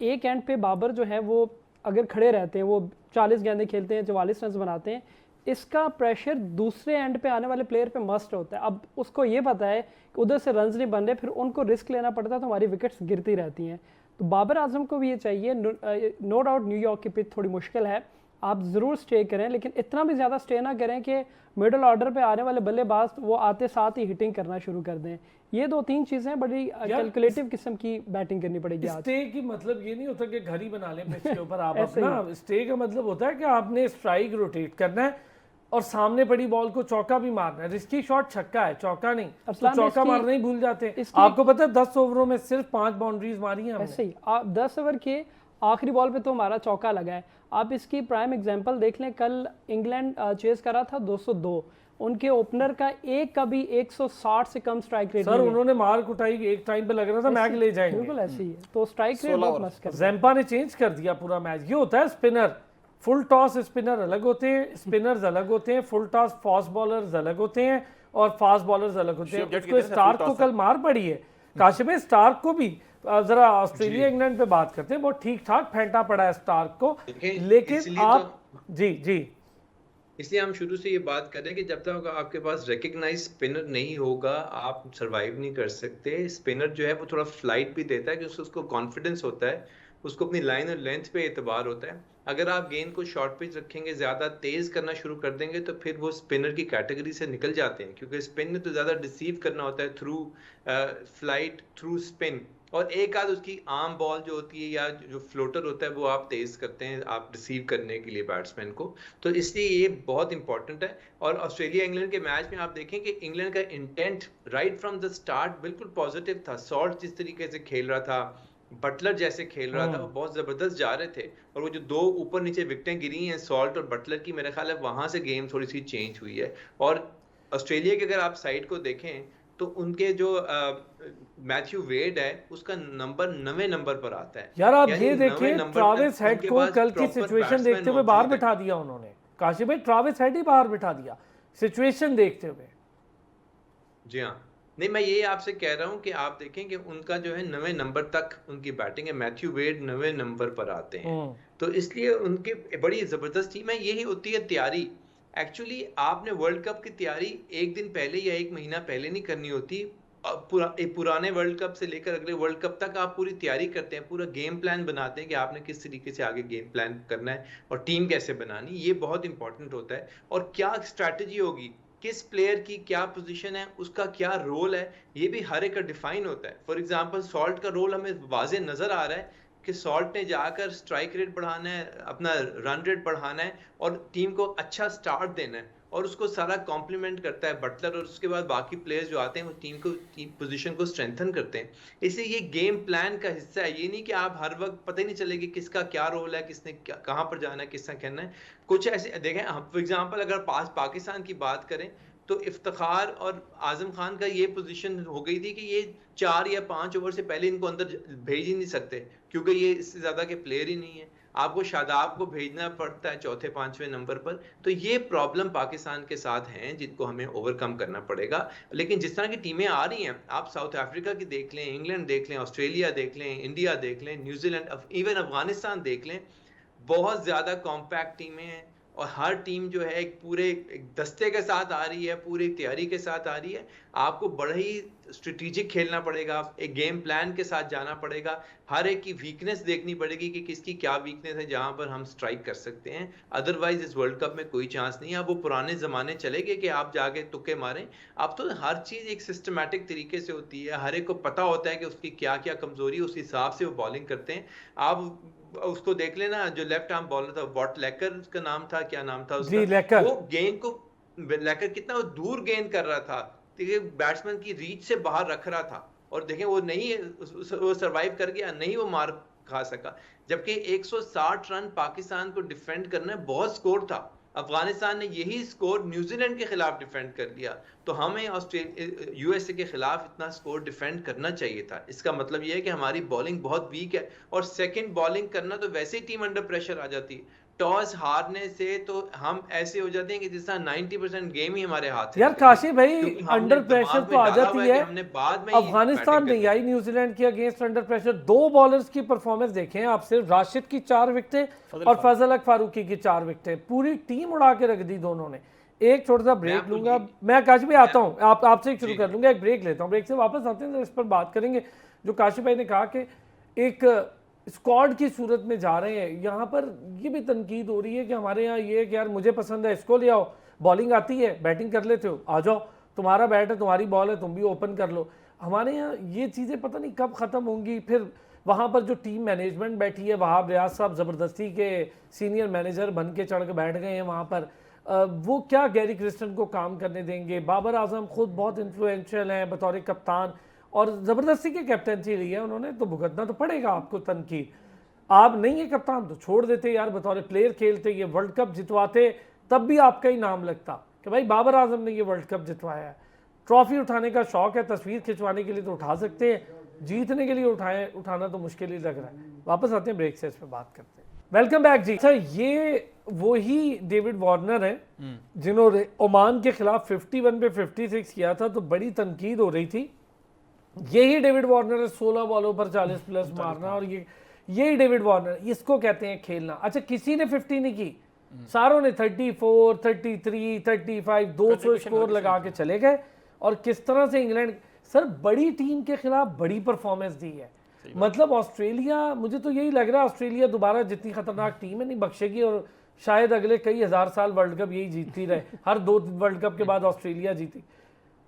एक एंड पे बाबर जो है वो अगर खड़े रहते हैं, वो 40 गेंदें खेलते हैं, 44 रन बनाते हैं, इसका प्रेशर दूसरे एंड पे आने वाले प्लेयर पे मस्ट होता है। अब उसको ये पता है कि उधर से रन्स नहीं बन रहे, फिर उनको रिस्क लेना पड़ता है, तो हमारी विकेट्स गिरती रहती हैं। तो बाबर आजम को भी ये चाहिए। नो डाउट न्यूयॉर्क की पिच थोड़ी मुश्किल है, आप ज़रूर स्टे करें, लेकिन इतना भी ज़्यादा स्टे ना करें कि मिडल ऑर्डर पे आने वाले बल्लेबाज वो आते साथ ही हिटिंग करना शुरू कर दें। ये 2-3 चीज़ें बड़ी कैलकुलेटिव किस्म की बैटिंग करनी पड़ेगी आज। स्टे की मतलब ये नहीं होता कि घर ही बना लें पिच के ऊपर आप अपना। स्टे का मतलब होता है कि आपने स्ट्राइक रोटेट करना है और सामने पड़ी बॉल को चौका भी मारना है। रिस्की शॉट छक्का है, चौका नहीं, तो चौका मारना ही भूल जाते हैं। आपको पता है 10 ओवरों में सिर्फ 5 बाउंड्रीज मारी हैं हमने। ऐसे ही 10 ओवर के आखिरी बॉल पे तो हमारा चौका लगा है। आप इसकी प्राइम एग्जांपल देख लें, कल इंग्लैंड चेस करा था 202, उनके ओपनर का एक का भी 160 से कम स्ट्राइक रेट सर उन्होंने मार्क उठाई, एक टाइम पे लग रहा था मैच ले जाएंगे। बिल्कुल ऐसे ही है, तो स्ट्राइक रेट बहुत मस्त कर। ज़ैम्पा ने चेंज कर दिया पूरा मैच। ये होता है स्पिनर, फुल टॉस स्पिनर अलग होते हैं, स्पिनर्स अलग होते हैं, फुल टॉस फास्ट बॉलर्स अलग होते हैं और फास्ट बॉलर्स अलग होते हैं। उसको स्टार्क को कल मार पड़ी है, काशिफ स्टार्क को भी। जरा ऑस्ट्रेलिया इंग्लैंड पे बात करते हैं, बहुत ठीक ठाक फेंटा पड़ा है स्टार्क को, लेकिन आप जी इसलिए हम शुरू से ये बात कर रहे हैं कि जब तक आपके पास रिकग्नाइज स्पिनर नहीं होगा आप सरवाइव नहीं कर सकते। स्पिनर जो है वो थोड़ा फ्लाइट भी देता है क्योंकि उसको कॉन्फिडेंस होता है, उसको अपनी लाइन और लेंथ पे एतबार होता है। अगर आप गेंद को शॉर्ट पिच रखेंगे, ज़्यादा तेज़ करना शुरू कर देंगे तो फिर वो स्पिनर की कैटेगरी से निकल जाते हैं, क्योंकि स्पिन में तो ज़्यादा रिसीव करना होता है थ्रू फ्लाइट, थ्रू स्पिन, और एक आध उसकी आर्म बॉल जो होती है या जो फ्लोटर होता है वो आप तेज़ करते हैं आप रिसीव करने के लिए बैट्समैन को। तो इसलिए ये बहुत इंपॉर्टेंट है। और ऑस्ट्रेलिया इंग्लैंड के मैच में आप देखें कि इंग्लैंड का intent right from the start बिल्कुल पॉजिटिव था। सॉल्ट जिस तरीके से खेल रहा था, बटलर जैसे खेल रहा था, वो बहुत ज़बरदस्त जा रहे थे। और वो जो 2 ऊपर नीचे विकेटें गिरी हैं सॉल्ट और बटलर की, मेरे ख्याल है वहाँ से गेम थोड़ी सी चेंज हुई है। और ऑस्ट्रेलिया की अगर आप साइड को देखें तो उनके जो मैथ्यू वेड है उसका नंबर 9वें नंबर पर आता है। यार आप ये देखिए, ट्रेविस हेड को कल की सिचुएशन देखते हुए बाहर बिठा दिया उन्होंने। काशिफ भाई, ट्रेविस हेड ही बाहर बिठा दिया सिचुएशन देखते हुए। जी हाँ, नहीं मैं ये आपसे कह रहा हूँ कि आप देखें कि उनका जो है 9वें नंबर तक उनकी बैटिंग है, मैथ्यू वेड 9वें नंबर पर आते हैं। तो इसलिए उनकी बड़ी ज़बरदस्त टीम है। यही होती है तैयारी। एक्चुअली आपने वर्ल्ड कप की तैयारी एक दिन पहले या एक महीना पहले नहीं करनी होती। पुराने वर्ल्ड कप से लेकर अगले वर्ल्ड कप तक आप पूरी तैयारी करते हैं, पूरा गेम प्लान बनाते हैं कि आपने किस तरीके से आगे गेम प्लान करना है और टीम कैसे बनानी, ये बहुत इंपॉर्टेंट होता है। और क्या स्ट्रैटेजी होगी, किस प्लेयर की क्या पोजीशन है, उसका क्या रोल है, ये भी हर एक का डिफाइन होता है। फॉर एग्जांपल सॉल्ट का रोल हमें वाज़े नज़र आ रहा है कि सॉल्ट ने जाकर स्ट्राइक रेट बढ़ाना है, अपना रन रेट बढ़ाना है और टीम को अच्छा स्टार्ट देना है। और उसको सारा कॉम्प्लीमेंट करता है बटलर, और उसके बाद बाकी प्लेयर्स जो आते हैं वो टीम पोजीशन को स्ट्रेंथन करते हैं। इसलिए ये गेम प्लान का हिस्सा है। ये नहीं कि आप हर वक्त पता ही नहीं चलेगी किसका क्या रोल है, किसने कहाँ पर जाना है, किसने कहना है। कुछ ऐसे देखें, फॉर एग्जाम्पल अगर पाकिस्तान की बात करें तो इफ्तिखार और आजम खान का ये पोजीशन हो गई थी कि ये 4 या 5 ओवर से पहले इनको अंदर भेज ही नहीं सकते, क्योंकि ये इससे ज्यादा के प्लेयर ही नहीं है। आपको शादाब को भेजना पड़ता है चौथे 5वें नंबर पर। तो ये प्रॉब्लम पाकिस्तान के साथ हैं जिनको हमें ओवरकम करना पड़ेगा। लेकिन जिस तरह की टीमें आ रही हैं, आप साउथ अफ्रीका की देख लें, इंग्लैंड देख लें, ऑस्ट्रेलिया देख लें, इंडिया देख लें, न्यूजीलैंड, इवन अफगानिस्तान देख लें, बहुत ज्यादा कॉम्पैक्ट टीमें हैं और हर टीम जो है एक पूरे एक दस्ते के साथ आ रही है, पूरी तैयारी के साथ आ रही है। आपको बड़ा ही स्ट्रेटेजिक खेलना पड़ेगा, एक गेम प्लान के साथ जाना पड़ेगा, हर एक की वीकनेस देखनी पड़ेगी कि किसकी क्या वीकनेस है जहां पर हम स्ट्राइक कर सकते हैं। अदरवाइज इस वर्ल्ड कप में कोई चांस नहीं है। अब वो पुराने जमाने चले गए कि आप जाके तुक्के मारें। अब तो हर चीज एक सिस्टमैटिक तरीके से होती है, हर एक को पता होता है कि उसकी क्या क्या कमजोरी है, उस हिसाब से वो बॉलिंग करते हैं। आप उसको देख लेना, जो लेफ्ट आर्म बॉलर था, वॉट लेकर उसका नाम था, क्या नाम था उसका, जी, लेकर। वो गेंद को लेकर कितना वो दूर गेंद कर रहा था, देखिए बैट्समैन की रीच से बाहर रख रहा था, और देखें वो नहीं वो सरवाइव कर गया, नहीं वो मार खा सका। जबकि 160 रन पाकिस्तान को डिफेंड करना बहुत स्कोर था। अफगानिस्तान ने यही स्कोर न्यूजीलैंड के खिलाफ डिफेंड कर लिया। तो हमें ऑस्ट्रेलिया यूएसए के खिलाफ इतना स्कोर डिफेंड करना चाहिए था। इसका मतलब यह है कि हमारी बॉलिंग बहुत वीक है, और सेकंड बॉलिंग करना तो वैसे ही टीम अंडर प्रेशर आ जाती है। टॉस हारने से तो हम ऐसे हो जाते हैं कि जिस तरह 90% गेम ही हमारे हाथ से यार निकल काशी गई। भाई, क्योंकि हमने अंडर दिमाग प्रेशर में तो आ डाला जाती हुआ है कि है। हमने बाद में ही अफगानिस्तान बैटिंग नहीं करनी आई न्यूजीलैंड के अगेंस्ट अंडर प्रेशर। 2 बॉलर्स की परफॉर्मेंस देखें आप, सिर्फ राशिद की 4 विकेटें और फजल हक फारूकी की 4 विकेटें, पूरी टीम उड़ा के रख दी दोनों ने। एक छोटा सा ब्रेक आपको लूंगा ये- मैं, काशी भाई आता हूँ, आपसे शुरू जी, कर लूंगा, एक ब्रेक लेता हूँ, ब्रेक से वापस आते हैं तो इस पर बात करेंगे। जो काशी भाई ने कहा कि एक स्क्वाड की सूरत में जा रहे हैं, यहाँ पर ये भी तनकीद हो रही है कि हमारे यहाँ ये है कि यार मुझे पसंद है, इसको ले आओ, बॉलिंग आती है, बैटिंग कर लेते हो, आ जाओ, तुम्हारा बैट है, तुम्हारी बॉल है, तुम भी ओपन कर लो। हमारे यहाँ ये चीज़ें पता नहीं कब ख़त्म होंगी। फिर वहाँ पर जो टीम मैनेजमेंट बैठी है, वहाब रियाज साहब ज़बरदस्ती के सीनियर मैनेजर बन के चढ़ के बैठ गए हैं वहाँ पर, वो क्या गैरी क्रिस्टन को काम करने देंगे? बाबर आजम खुद बहुत इन्फ्लुएंशियल हैं बतौर कप्तान, और ज़बरदस्ती की कैप्टनसी ली है उन्होंने, तो भुगतना तो पड़ेगा आपको तनकीद। आप नहीं है कप्तान तो छोड़ देते यार, बतौर प्लेयर खेलते, ये वर्ल्ड कप जितवाते, तब भी आपका ही नाम लगता कि भाई बाबर आजम ने ये वर्ल्ड कप जितवाया है। ट्रॉफी उठाने का शौक है, तस्वीर खिंचवाने के लिए तो उठा सकते हैं, जीतने के लिए उठाना तो मुश्किल ही लग रहा है। वापस आते हैं ब्रेक से, इस पर बात करते हैं। वेलकम बैक जी। अच्छा, ये वही डेविड वार्नर है जिन्होंने ओमान के खिलाफ 51 पे 56 किया था, तो बड़ी तनकीद हो रही थी। यही डेविड वार्नर है 16 बॉलों पर 40 प्लस मारना, और यही डेविड वार्नर, इसको कहते हैं खेलना। अच्छा, किसी ने 50 नहीं की, सारों ने 34, 33, 35, 200 स्कोर लगा के चले गए। और किस तरह से इंग्लैंड सर बड़ी टीम के खिलाफ बड़ी परफॉर्मेंस दी है। मतलब ऑस्ट्रेलिया, मुझे तो यही लग रहा है ऑस्ट्रेलिया दोबारा जितनी खतरनाक टीम है नहीं बख्शेगी, और शायद अगले कई हजार साल वर्ल्ड कप यही जीतती रहे, हर 2 वर्ल्ड कप के बाद ऑस्ट्रेलिया जीती।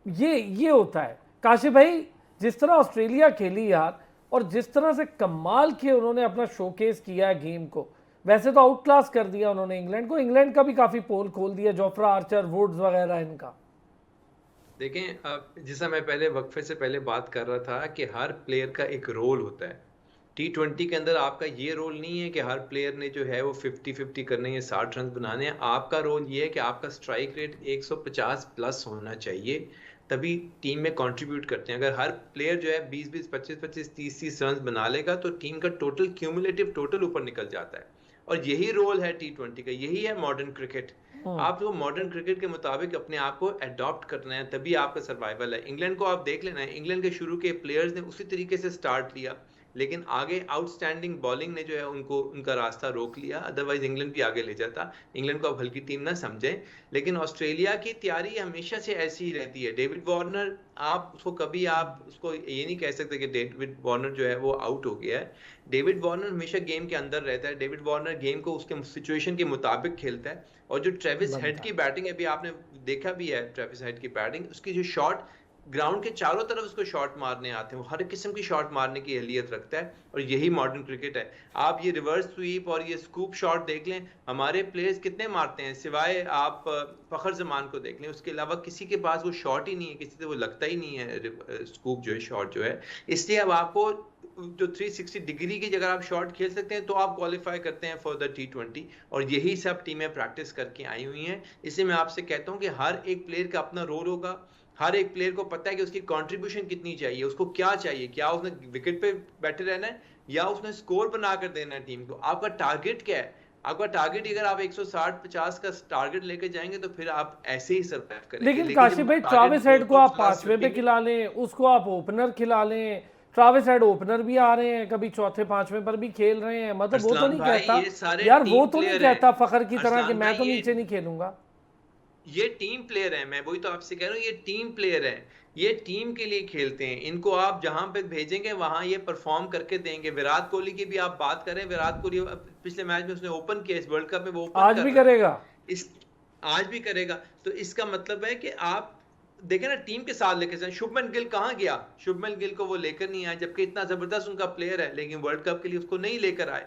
ये होता है। काशिफ भाई, जिस तरह ऑस्ट्रेलिया खेली यार, और जिस तरह से कमाल के उन्होंने अपना शोकेस किया है गेम को, वैसे तो आउट क्लास कर दिया उन्होंने इंग्लैंड को। इंग्लैंड का भी काफी पोल खोल दिया, जोफ्रा आर्चर, वुड्स वगैरह इनका। देखें, जैसा मैं पहले वक्फे से पहले बात कर रहा था कि हर प्लेयर का एक रोल होता है। T20 के अंदर आपका ये रोल नहीं है कि हर प्लेयर ने जो है वो 50-50 करने या 60 रन बनाने हैं। आपका रोल ये है कि आपका स्ट्राइक रेट 150 प्लस होना चाहिए, तभी टीम में कंट्रीब्यूट करते हैं। अगर हर प्लेयर जो है 20-20, 25-25, 30-30 रन बना लेगा तो टीम का टोटल क्यूमुलेटिव टोटल ऊपर निकल जाता है। और यही रोल है T20 का, यही है मॉडर्न क्रिकेट। आपको मॉडर्न क्रिकेट के मुताबिक अपने आप को अडॉप्ट करना है, तभी आपका सर्वाइवल है। इंग्लैंड को आप देख लेना है, इंग्लैंड के शुरू के प्लेयर्स ने उसी तरीके से स्टार्ट लिया, लेकिन आगे आउटस्टैंडिंग बॉलिंग ने जो है उनको उनका रास्ता रोक लिया, अदरवाइज इंग्लैंड भी आगे ले जाता। इंग्लैंड को अब हल्की टीम ना समझें, लेकिन ऑस्ट्रेलिया की तैयारी हमेशा से ऐसी ही रहती है। डेविड वार्नर, आप उसको कभी आप उसको ये नहीं कह सकते कि डेविड वार्नर जो है वो आउट हो गया है। डेविड वार्नर हमेशा गेम के अंदर रहता है। डेविड वार्नर गेम को उसके सिचुएशन के मुताबिक खेलता है। और जो ट्रेविस हेड की बैटिंग है, अभी आपने देखा भी है ट्रेविस हेड की बैटिंग, उसकी जो शॉट ग्राउंड के चारों तरफ उसको शॉट मारने आते हैं, वो हर किस्म की शॉट मारने की अहलियत रखता है, और यही मॉडर्न क्रिकेट है। आप ये रिवर्स स्वीप और ये स्कूप शॉट देख लें, हमारे प्लेयर्स कितने मारते हैं, सिवाय आप फखर जमान को देख लें, उसके अलावा किसी के पास वो शॉट ही नहीं है, किसी से वो लगता ही नहीं है स्कूप जो है, शॉट जो है। इसलिए अब आपको जो 360 डिग्री की जगह आप शॉट खेल सकते हैं तो आप क्वालिफाई करते हैं फॉर द T20, और यही सब टीमें प्रैक्टिस करके आई हुई हैं। इसलिए मैं आपसे कहता हूं कि हर एक प्लेयर का अपना रोल होगा, हर एक प्लेयर को पता है कि उसकी कंट्रीब्यूशन कितनी चाहिए, उसको क्या चाहिए, क्या उसने विकेट पे बैठे रहना है या उसने स्कोर बनाकर देना है टीम को। आपका टारगेट क्या है? आपका टारगेट, अगर आप 160-50 का टारगेट लेके जाएंगे तो फिर आप ऐसे ही सर्वाइव करेंगे। लेकिन काशिफ भाई, ट्रेविस हेड को आप 5वें पे खिला लें, उसको आप ओपनर खिला लें, ट्रेविस हेड ओपनर भी आ रहे हैं, कभी चौथे 5वें पर भी खेल रहे हैं, मतलब वो तो नहीं कहता यार, वो तो नहीं कहता फखर की तरह कि मैं तो नीचे नहीं खेलूंगा। ये टीम प्लेयर है, मैं वही तो आपसे कह रहा हूँ, ये टीम प्लेयर है, ये टीम के लिए खेलते हैं। इनको आप जहां पे भेजेंगे वहां ये परफॉर्म करके देंगे। विराट कोहली की भी आप बात करें, विराट कोहली पिछले मैच में उसने ओपन किया, इस वर्ल्ड कप में वो ओपन आज भी करेगा, आज भी करेगा। तो इसका मतलब है कि आप देखें ना, टीम के साथ लेकर जाए। शुभमन गिल कहाँ गया? शुभमन गिल को वो लेकर नहीं आया, जबकि इतना जबरदस्त उनका प्लेयर है, लेकिन वर्ल्ड कप के लिए उसको नहीं लेकर आए।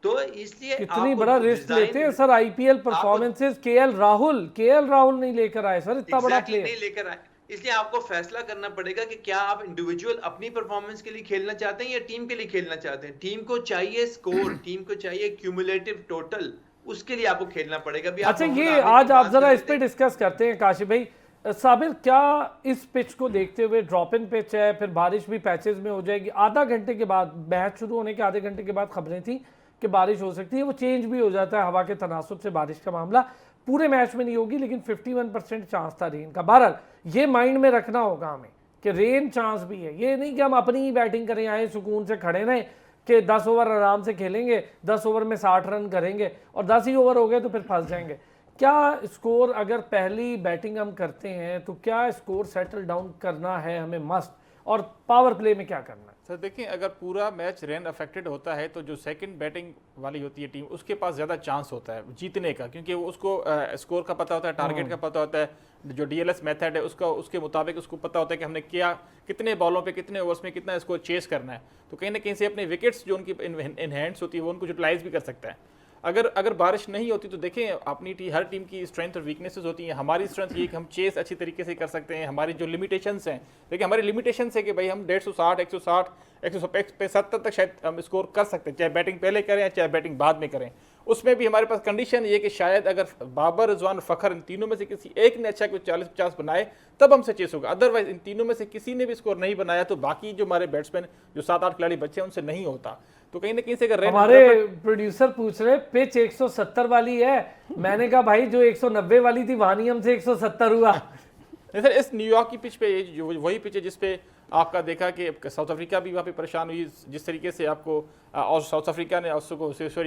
तो इसलिए कितनी बड़ा रिस्क लेते हैं sir IPL performances. KL Rahul नहीं लेकर आए सर, इतना बड़ा प्लेयर नहीं लेकर आए। इसलिए आपको फैसला करना पड़ेगा कि क्या आप इंडिविजुअल अपनी परफॉर्मेंस के लिए खेलना चाहते हैं या टीम के लिए खेलना चाहते हैं। टीम को चाहिए स्कोर, टीम को चाहिए क्यूमुलेटिव टोटल, उसके लिए आपको खेलना पड़ेगा। अच्छा, ये आज आप जरा इस पे डिस्कस करते हैं काशिफ भाई। साबिर, क्या इस पिच को देखते हुए, ड्रॉप इन पिच है, फिर बारिश भी पैचेस में हो जाएगी, आधा घंटे के बाद, मैच शुरू होने के आधे घंटे के बाद खबरें थी कि बारिश हो सकती है, वो चेंज भी हो जाता है हवा के तनासुब से। बारिश का मामला पूरे मैच में नहीं होगी, लेकिन 51% चांस था रेन का। बहरहाल ये माइंड में रखना होगा हमें कि रेन चांस भी है, ये नहीं कि हम अपनी ही बैटिंग करें, आए सुकून से खड़े रहें कि 10 ओवर आराम से खेलेंगे, 10 ओवर में 60 रन करेंगे और 10 ही ओवर हो गए तो फिर फंस जाएंगे। क्या स्कोर, अगर पहली बैटिंग हम करते हैं तो क्या स्कोर सेटल डाउन करना है हमें मस्ट, और पावर प्ले में क्या करना है? सर देखिए, अगर पूरा मैच रेन अफेक्टेड होता है तो जो सेकंड बैटिंग वाली होती है टीम, उसके पास ज़्यादा चांस होता है जीतने का, क्योंकि वो उसको स्कोर का पता होता है, टारगेट का पता होता है, जो डीएलएस मेथड है उसका, उसके मुताबिक उसको पता होता है कि हमने क्या, कितने बॉलों पे, कितने ओवर्स में कितना स्कोर चेस करना है। तो कहीं ना कहीं से अपने विकेट्स जो उनकी इन हैंड्स होती है वो उनको यूटिलाइज भी कर सकता है। अगर बारिश नहीं होती तो देखें, अपनी हर टीम की स्ट्रेंथ और वीकनेसेस होती हैं। हमारी स्ट्रेंथ ये कि हम चेस अच्छी तरीके से कर सकते हैं, हमारी जो लिमिटेशंस हैं, देखिए हमारी लिमिटेशंस है कि भाई हम 150, 160, 170 तक शायद हम स्कोर कर सकते हैं, चाहे बैटिंग पहले करें या चाहे बैटिंग बाद में करें। उसमें भी हमारे पास कंडीशन ये कि शायद अगर बाबर, रिजवान, फखर, इन तीनों में से किसी एक ने अच्छा कोई 40-50 बनाए तब हमसे चेस होगा। अदरवाइज इन तीनों में से किसी ने भी स्कोर नहीं बनाया तो बाकी जो हमारे बैट्समैन, जो 7-8 खिलाड़ी बच्चे हैं, उनसे नहीं होता। तो कहीं ना कहीं से अगर हमारे प्रोड्यूसर पूछ रहे पिच 170 वाली है, मैंने कहा भाई जो 190 वाली थी वहां नहीं हमसे 170 हुआ। नहीं सर, इस न्यूयॉर्क की पिच पे जो वही पिच है जिसपे आपका देखा कि साउथ अफ्रीका भी वहाँ पे परेशान हुई, जिस तरीके से आपको, और साउथ अफ्रीका ने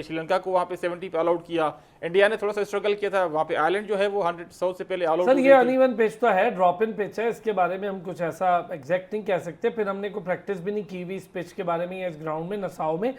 श्रीलंका को वहाँ पे 70 पे ऑल आउट किया। इंडिया ने थोड़ा सा स्ट्रगल किया था वहाँ पे, आयरलैंड जो है वो 100 से पहले ऑल आउट। सर ये अनइवन पिच तो है, ड्रॉप इन पिच है, इसके बारे में हम कुछ ऐसा एग्जैक्ट नहीं कह सकते। फिर हमने कोई प्रैक्टिस भी नहीं की हुई इस पिच के बारे में, इस ग्राउंड में, नसाओ में,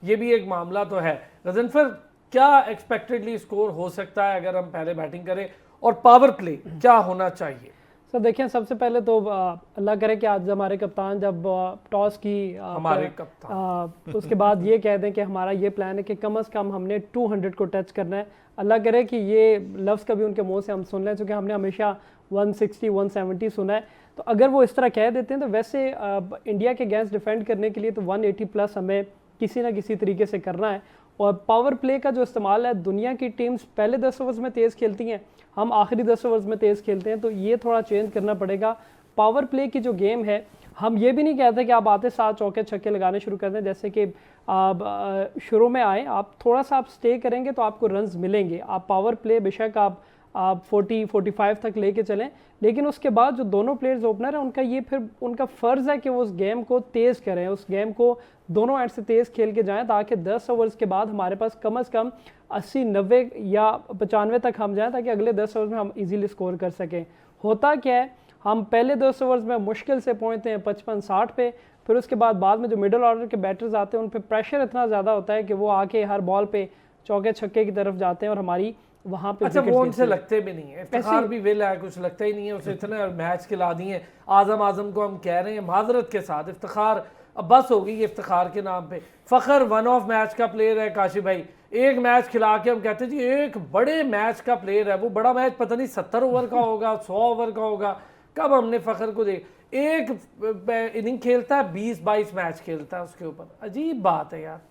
ये भी एक मामला तो है। गजनफर, क्या एक्सपेक्टेडली स्कोर हो सकता है अगर हम पहले बैटिंग करें, और पावर प्ले क्या होना चाहिए? सर देखिए, सबसे पहले तो अल्लाह करे कि आज हमारे कप्तान जब टॉस की हमारे कप्तान उसके बाद ये कह दें कि हमारा ये प्लान है कि कम से कम हमने 200 को टच करना है। अल्लाह करे कि ये लफ्ज़ कभी उनके मुंह से हम सुन लें, क्योंकि हमने हमेशा 160, 170 सुना है। तो अगर वो इस तरह कह देते हैं तो वैसे इंडिया के अगेंस्ट डिफेंड करने के लिए तो 180 प्लस हमें किसी ना किसी तरीके से करना है। और पावर प्ले का जो इस्तेमाल है, दुनिया की टीम्स पहले 10 ओवर्स में तेज़ खेलती हैं, हम आखिरी 10 ओवर्स में तेज़ खेलते हैं, तो ये थोड़ा चेंज करना पड़ेगा। पावर प्ले की जो गेम है, हम ये भी नहीं कहते कि आप आते साथ चौके छक्के लगाने शुरू कर दें, जैसे कि आप शुरू में आए, आप थोड़ा सा आप स्टे करेंगे तो आपको रन्स मिलेंगे। आप पावर प्ले बेशक आप 40-45 तक लेके चलें, लेकिन उसके बाद जो दोनों प्लेयर्स ओपनर हैं उनका ये फिर उनका फ़र्ज़ है कि वो उस गेम को तेज़ करें, उस गेम को दोनों एंड से तेज़ खेल के जाएं, ताकि 10 ओवर्स के बाद हमारे पास कम से कम 80, 90 या 95 तक हम जाएं, ताकि अगले 10 ओवर्स में हम इजीली स्कोर कर सकें। होता क्या है, हम पहले 10 ओवर्स में मुश्किल से पहुंचते हैं 55-60 पे, फिर उसके बाद में जो मिडिल ऑर्डर के बैटर्स आते हैं उन पर प्रेशर इतना ज़्यादा होता है कि वो आके हर बॉल पे चौके छक्के की तरफ जाते हैं और हमारी वहाँ पे अच्छा, wickets वो गिरती उनसे है। लगते भी नहीं है, इफ्तिखार भी विल है, कुछ लगता ही नहीं है उसे, इतने मैच खिला दिए। आजम को हम कह रहे हैं माजरत के साथ, इफ्तिखार अब बस हो गई इफ्तिखार के नाम पे। फ़खर वन ऑफ मैच का प्लेयर है काशिफ भाई, एक मैच खिला के हम कहते हैं जी एक बड़े मैच का प्लेयर है। वो बड़ा मैच पता नहीं 70 ओवर का होगा, 100 ओवर का होगा, कब हमने फ़खर को एक इनिंग खेलता है, 20-22 मैच खेलता है उसके ऊपर। अजीब बात है यार।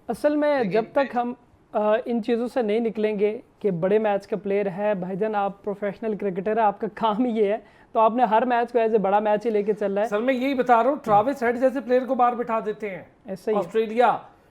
असल में जब तक हम इन चीज़ों से नहीं निकलेंगे कि बड़े मैच का प्लेयर है, भाईजान आप प्रोफेशनल क्रिकेटर है, आपका काम ही ये है, तो आपने हर मैच को एज ए बड़ा मैच ही लेके चल रहा है। सर मैं यही बता रहा हूँ, ट्रेविस हेड जैसे प्लेयर को बाहर बिठा देते हैं ऐसे ही है। ऑस्ट्रेलिया।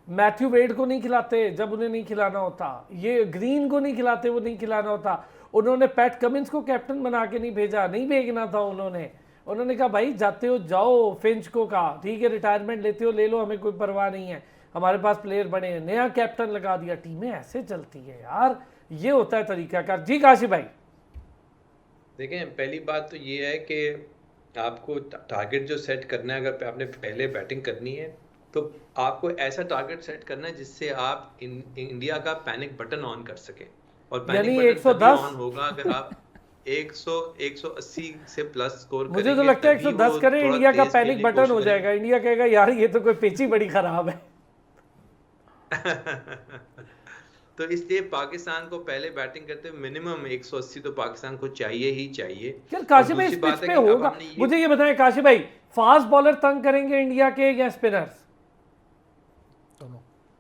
मैथ्यू वेड को नहीं खिलाते जब उन्हें नहीं खिलाना होता, ये ग्रीन को नहीं खिलाते, वो नहीं खिलाना होता। उन्होंने पैट कमिंस को कैप्टन बना के नहीं भेजा, नहीं भेजना था उन्होंने कहा भाई जाते हो जाओ। फिंच को कहा ठीक है रिटायरमेंट लेते हो ले लो, हमें कोई परवाह नहीं है, हमारे पास प्लेयर बने हैं, नया कैप्टन लगा दिया। टीमें ऐसे चलती है यार, ये होता है तरीकाकार। जी काशिफ भाई। देखें, पहली बात तो ये है कि आपको टारगेट जो सेट करना है, अगर आपने पहले बैटिंग करनी है तो आपको ऐसा टारगेट सेट करना है जिससे आप इंडिया का पैनिक बटन ऑन कर सके। और पैनिक यानी बटन तभी 110 ऑन होगा अगर आप 180 से प्लस स्कोर मुझे करेंगे। तो लगता है तभी 110 वो करें थोड़ा इंडिया का तेज पैनिक खेलने की बटन हो कोशिश जाएगा। इंडिया कहेगा यार ये तो कोई पिच ही बड़ी खराब है। तो इसलिए पाकिस्तान को पहले बैटिंग करते हुए मिनिमम 180 तो पाकिस्तान को चाहिए ही चाहिए। यार काशिफ भाई और इस दूसरी पिच बात है पे कि अब होगा, हमने मुझे ये बताएं काशिफ भाई, फास्ट बॉलर तंग करेंगे इंडिया के या स्पिनर्स?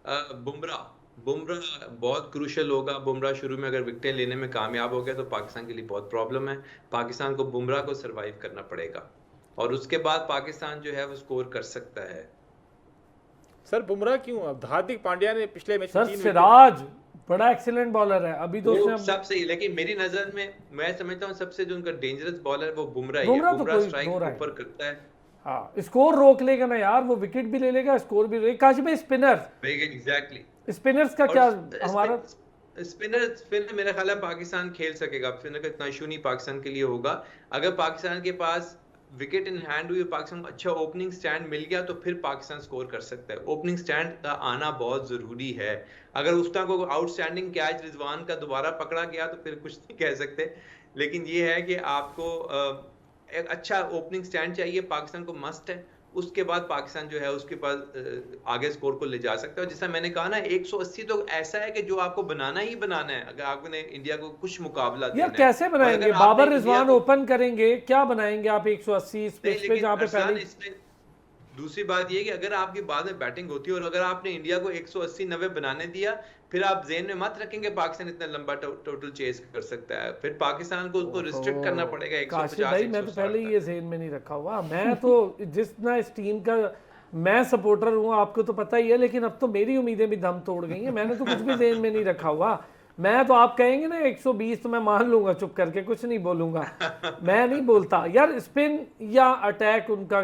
बुमराह बहुत क्रूशल होगा। बुमराह शुरू में अगर विकेटें लेने में कामयाब हो गया तो पाकिस्तान के लिए बहुत प्रॉब्लम है। पाकिस्तान को बुमराह को सरवाइव करना पड़ेगा और उसके बाद पाकिस्तान जो है वो स्कोर कर सकता है। सर बुमराह क्यों? अब हार्दिक पांड्या ने पिछले मैच सर सिराज बड़ा एक्सीलेंट बॉलर है, अभी तो उसने सबसे, लेकिन मेरी नजर में मैं समझता हूँ सबसे जो उनका डेंजरस बॉलर है वो बुमराह ही है। बुमराह तो बुमराह कोई स्ट्राइक दो राय ऊपर करता है। हाँ, स्कोर रोक लेगा ना यार, वो विकेट भी ले लेगा, स्कोर भी रोक। काशिफ भाई एग्जैक्टली स्पिनर्स का क्या हमारा? स्पिनर मेरा ख्याल है पाकिस्तान खेल सकेगा। स्पिनर का इतना इशू नहीं पाकिस्तान के लिए होगा। अगर पाकिस्तान के पास विकेट इन हैंड हुई, पाकिस्तान को अच्छा ओपनिंग स्टैंड मिल गया तो फिर पाकिस्तान स्कोर कर सकता है। ओपनिंग स्टैंड का आना बहुत जरूरी है। अगर उस तरह को आउटस्टैंडिंग कैच रिजवान का दोबारा पकड़ा गया तो फिर कुछ नहीं कह सकते। लेकिन ये है कि आपको एक अच्छा ओपनिंग स्टैंड चाहिए, पाकिस्तान को मस्ट है। उसके बाद पाकिस्तान जो है उसके पास आगे स्कोर को ले जा सकता है। जैसा मैंने कहा ना 180 तो ऐसा है कि जो आपको बनाना ही बनाना है अगर आपने इंडिया को कुछ मुकाबला देना यार है। कैसे बनाएंगे? बाबर रिजवान को... ओपन करेंगे, क्या बनाएंगे आप 180 इस पिच पे जहां पे पहले? इसमें दूसरी बात ये कि अगर आपकी बाद में बैटिंग होती है और अगर आपने इंडिया को 180-90 बनाने दिया, फिर आप ज़हन में मत रखेंगे पाकिस्तान इतना लंबा टोटल चेस कर सकता है। फिर पाकिस्तान को उसको रिस्ट्रिक्ट करना पड़ेगा 150 भाई मैं तो पहले ही ये ज़हन में नहीं रखा हुआ। मैं तो जितना इस टीम का मैं सपोर्टर हूँ आपको तो पता ही है, लेकिन अब तो मेरी उम्मीदें भी दम तोड़ गई हैं। मैंने तो कुछ भी ज़हन में नहीं रखा हुआ। मैं तो आप कहेंगे ना 120 तो मैं मान लूंगा चुप करके, कुछ नहीं बोलूंगा। मैं नहीं बोलता यार। स्पिन या अटैक उनका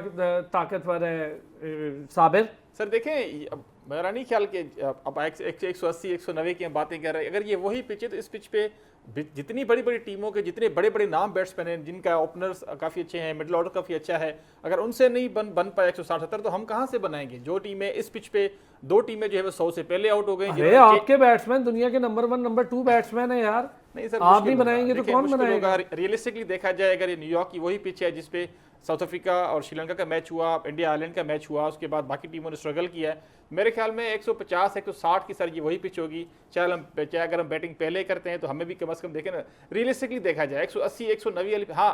ताकतवर है साबिर? सर देखें मेरा नहीं ख्याल कि अब 180 190 की हम बातें कर रहे हैं। अगर ये वही पिच है तो इस पिच पे जितनी बड़ी बड़ी टीमों के जितने बड़े बड़े नाम बैट्समैन हैं जिनका ओपनर्स काफ़ी अच्छे हैं, मिडिल ऑर्डर काफ़ी अच्छा है, अगर उनसे नहीं बन पाए 160-70 तो हम कहाँ से बनाएंगे? जो टीमें इस पिच पे 2 टीमें जो है वो 100 से पहले आउट हो गई। अरे आपके बैट्समैन दुनिया के नंबर 1 नंबर 2 बैट्समैन है यार। नहीं सर, आप नहीं बनाएंगे तो कौन बनाएगा? रियलिस्टिकली देखा जाए अगर ये न्यूयॉर्क की वही पिच है जिसपे साउथ अफ्रीका और श्रीलंका का मैच हुआ, इंडिया आयरलैंड का मैच हुआ, उसके बाद बाकी टीमों ने स्ट्रगल किया है, मेरे ख्याल में 150 160 की सर ये वही पिच होगी। चाहे अगर हम बैटिंग पहले करते हैं तो हमें भी कम से कम देखें ना, रियलिस्टिकली देखा जाए 180 190 वाली। हाँ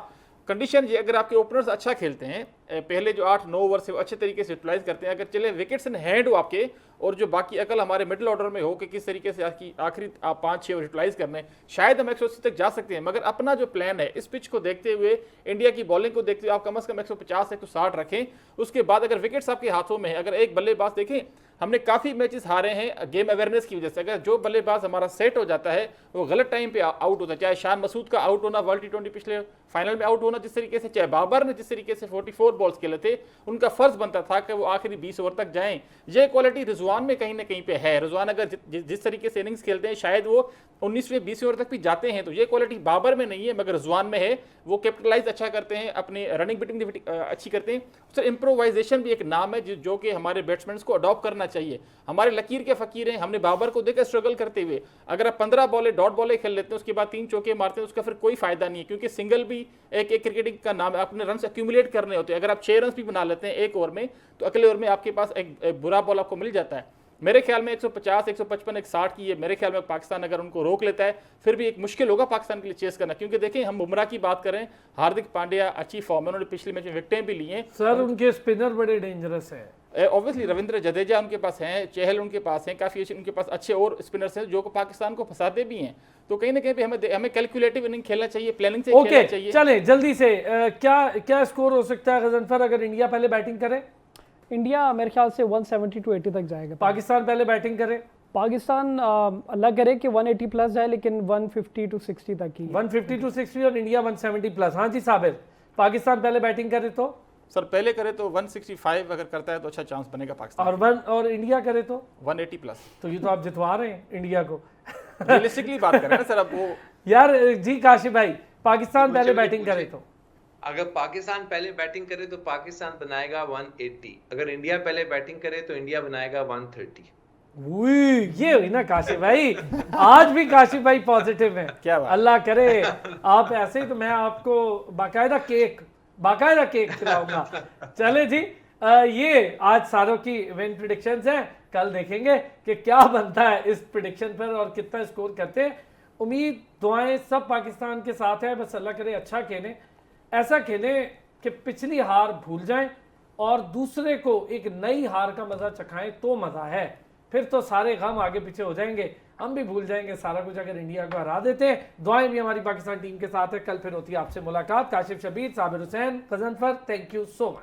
कंडीशन ये अगर आपके ओपनर्स अच्छा खेलते हैं, पहले जो 8-9 ओवर से अच्छे तरीके से यूटिलाइज करते हैं, अगर चले विकेट्स इन हैंड हो आपके और जो बाकी अकल हमारे मिडिल ऑर्डर में हो कि किस तरीके से आखिरी आप 5-6 ओवर यूटिलाइज करने, शायद हम 180 तक जा सकते हैं। मगर अपना जो प्लान है इस पिच को देखते हुए, इंडिया की बॉलिंग को देखते हुए आप कम से कम 150 160 रखें। उसके बाद अगर विकेट्स आपके हाथों में है, अगर एक बल्लेबाज देखें हमने काफ़ी मैचेस हारे हैं गेम अवेयरनेस की वजह से। अगर जो बल्लेबाज हमारा सेट हो जाता है वो गलत टाइम पे आउट होता है, चाहे शान मसूद का आउट होना वर्ल्ड T20 पिछले फाइनल में आउट होना जिस तरीके से, चाहे बाबर ने जिस तरीके से 44 बॉल्स खेले थे, उनका फर्ज बनता था कि वो आखिरी 20 ओवर तक जाएं। ये क्वालिटी रिजवान में कहीं ना कहीं पे है। रिजवान अगर जिस तरीके से इनिंग्स खेलते हैं शायद वो 19वें 20वें ओवर तक भी जाते हैं, तो ये क्वालिटी बाबर में नहीं है मगर रिजवान में है। वो कैपिटलाइज अच्छा करते हैं, अपनी रनिंग बिटिंग अच्छी करते हैं। सर इम्प्रोवाइजेशन भी एक नाम है जो कि हमारे बैट्समैन को अडॉप्ट करना चाहिए। हमारे लकीर के फकीर हैं, हमने बाबर को देखा स्ट्रगल करते हुए। अगर आप 15 बॉले डॉट बॉले खेल लेते हैं उसके बाद 3 चौके मारते हैं, उसका फिर कोई फायदा नहीं है, क्योंकि सिंगल भी एक क्रिकेटिंग का नाम है, अपने रन एक्यूमुलेट करने होते हैं। अगर आप 6 रन भी बना लेते हैं एक ओवर में, तो अगले ओवर में आपके पास एक बुरा बॉल आपको मिल जाता है। मेरे ख्याल में 150, 155, 160 की है। मेरे ख्याल में पाकिस्तान अगर उनको रोक लेता है फिर भी एक मुश्किल होगा पाकिस्तान के लिए चेस करना, क्योंकि देखें हम बुमराह की बात करें, हार्दिक पांड्या अच्छी फॉर्म में, उन्होंने पिछले मैच में विकेटें भी ली हैं। सर उनके स्पिनर बड़े डेंजरस हैं। ऑब्वियसली रविंद्र जडेजा उनके पास हैं, चहल उनके पास हैं, काफ़ी उनके पास अच्छे और स्पिनर्स हैं जो पाकिस्तान को फंसाते भी हैं। तो कहीं ना कहीं पे हमें कैलकुलेटिव इनिंग खेलना चाहिए, प्लानिंग से खेलना चाहिए। चलें जल्दी से क्या स्कोर हो सकता है गजनफर अगर इंडिया पहले बैटिंग करे? इंडिया मेरे ख्याल से 170 to 80 तक जाएगा। पाकिस्तान पहले बैटिंग करे? पाकिस्तान अल्लाह करे कि 180 प्लस जाए, लेकिन 150 to 60 तक ही। 150 to 60 और इंडिया 170 प्लस। हाँ जी साबिर, पाकिस्तान पहले बैटिंग करे तो? सर पहले करे तो 165 अगर करता है तो अच्छा चांस बनेगा पाकिस्तान। और इंडिया करे तो 180 प्लस। तो ये तो आप जितवा रहे हैं इंडिया को। रियलिस्टिकली बात करें ना सर, अब वो यार जी काशिफ भाई, पाकिस्तान पहले बैटिंग करे तो? अगर पाकिस्तान पहले बैटिंग करे तो पाकिस्तान बनाएगा 180, अगर इंडिया पहले बैटिंग करे तो इंडिया बनाएगा 130। ये हुई ना काशिफ भाई, आज भी काशिफ भाई पॉजिटिव है। क्या बात। अल्लाह करे आप ऐसे ही, तो मैं आपको बाकायदा केक खिलाऊंगा। चले जी, ये आज सारों की विन प्रिडिक्शंस हैं। कल देखेंगे कि क्या बनता है इस प्रिडिक्शन पर और कितना स्कोर करते हैं। उम्मीद दुआएं सब पाकिस्तान के साथ है। बस अल्लाह करे अच्छा खेलें, ऐसा खेलें कि पिछली हार भूल जाएं और दूसरे को एक नई हार का मजा चखाएं तो मजा है। फिर तो सारे गम आगे पीछे हो जाएंगे, हम भी भूल जाएंगे सारा कुछ अगर इंडिया को हरा देते हैं। दुआएं भी हमारी पाकिस्तान टीम के साथ है। कल फिर होती है आपसे मुलाकात। Kashif Shabir, Sabir Hussain, Ghazanfar, thank you so much.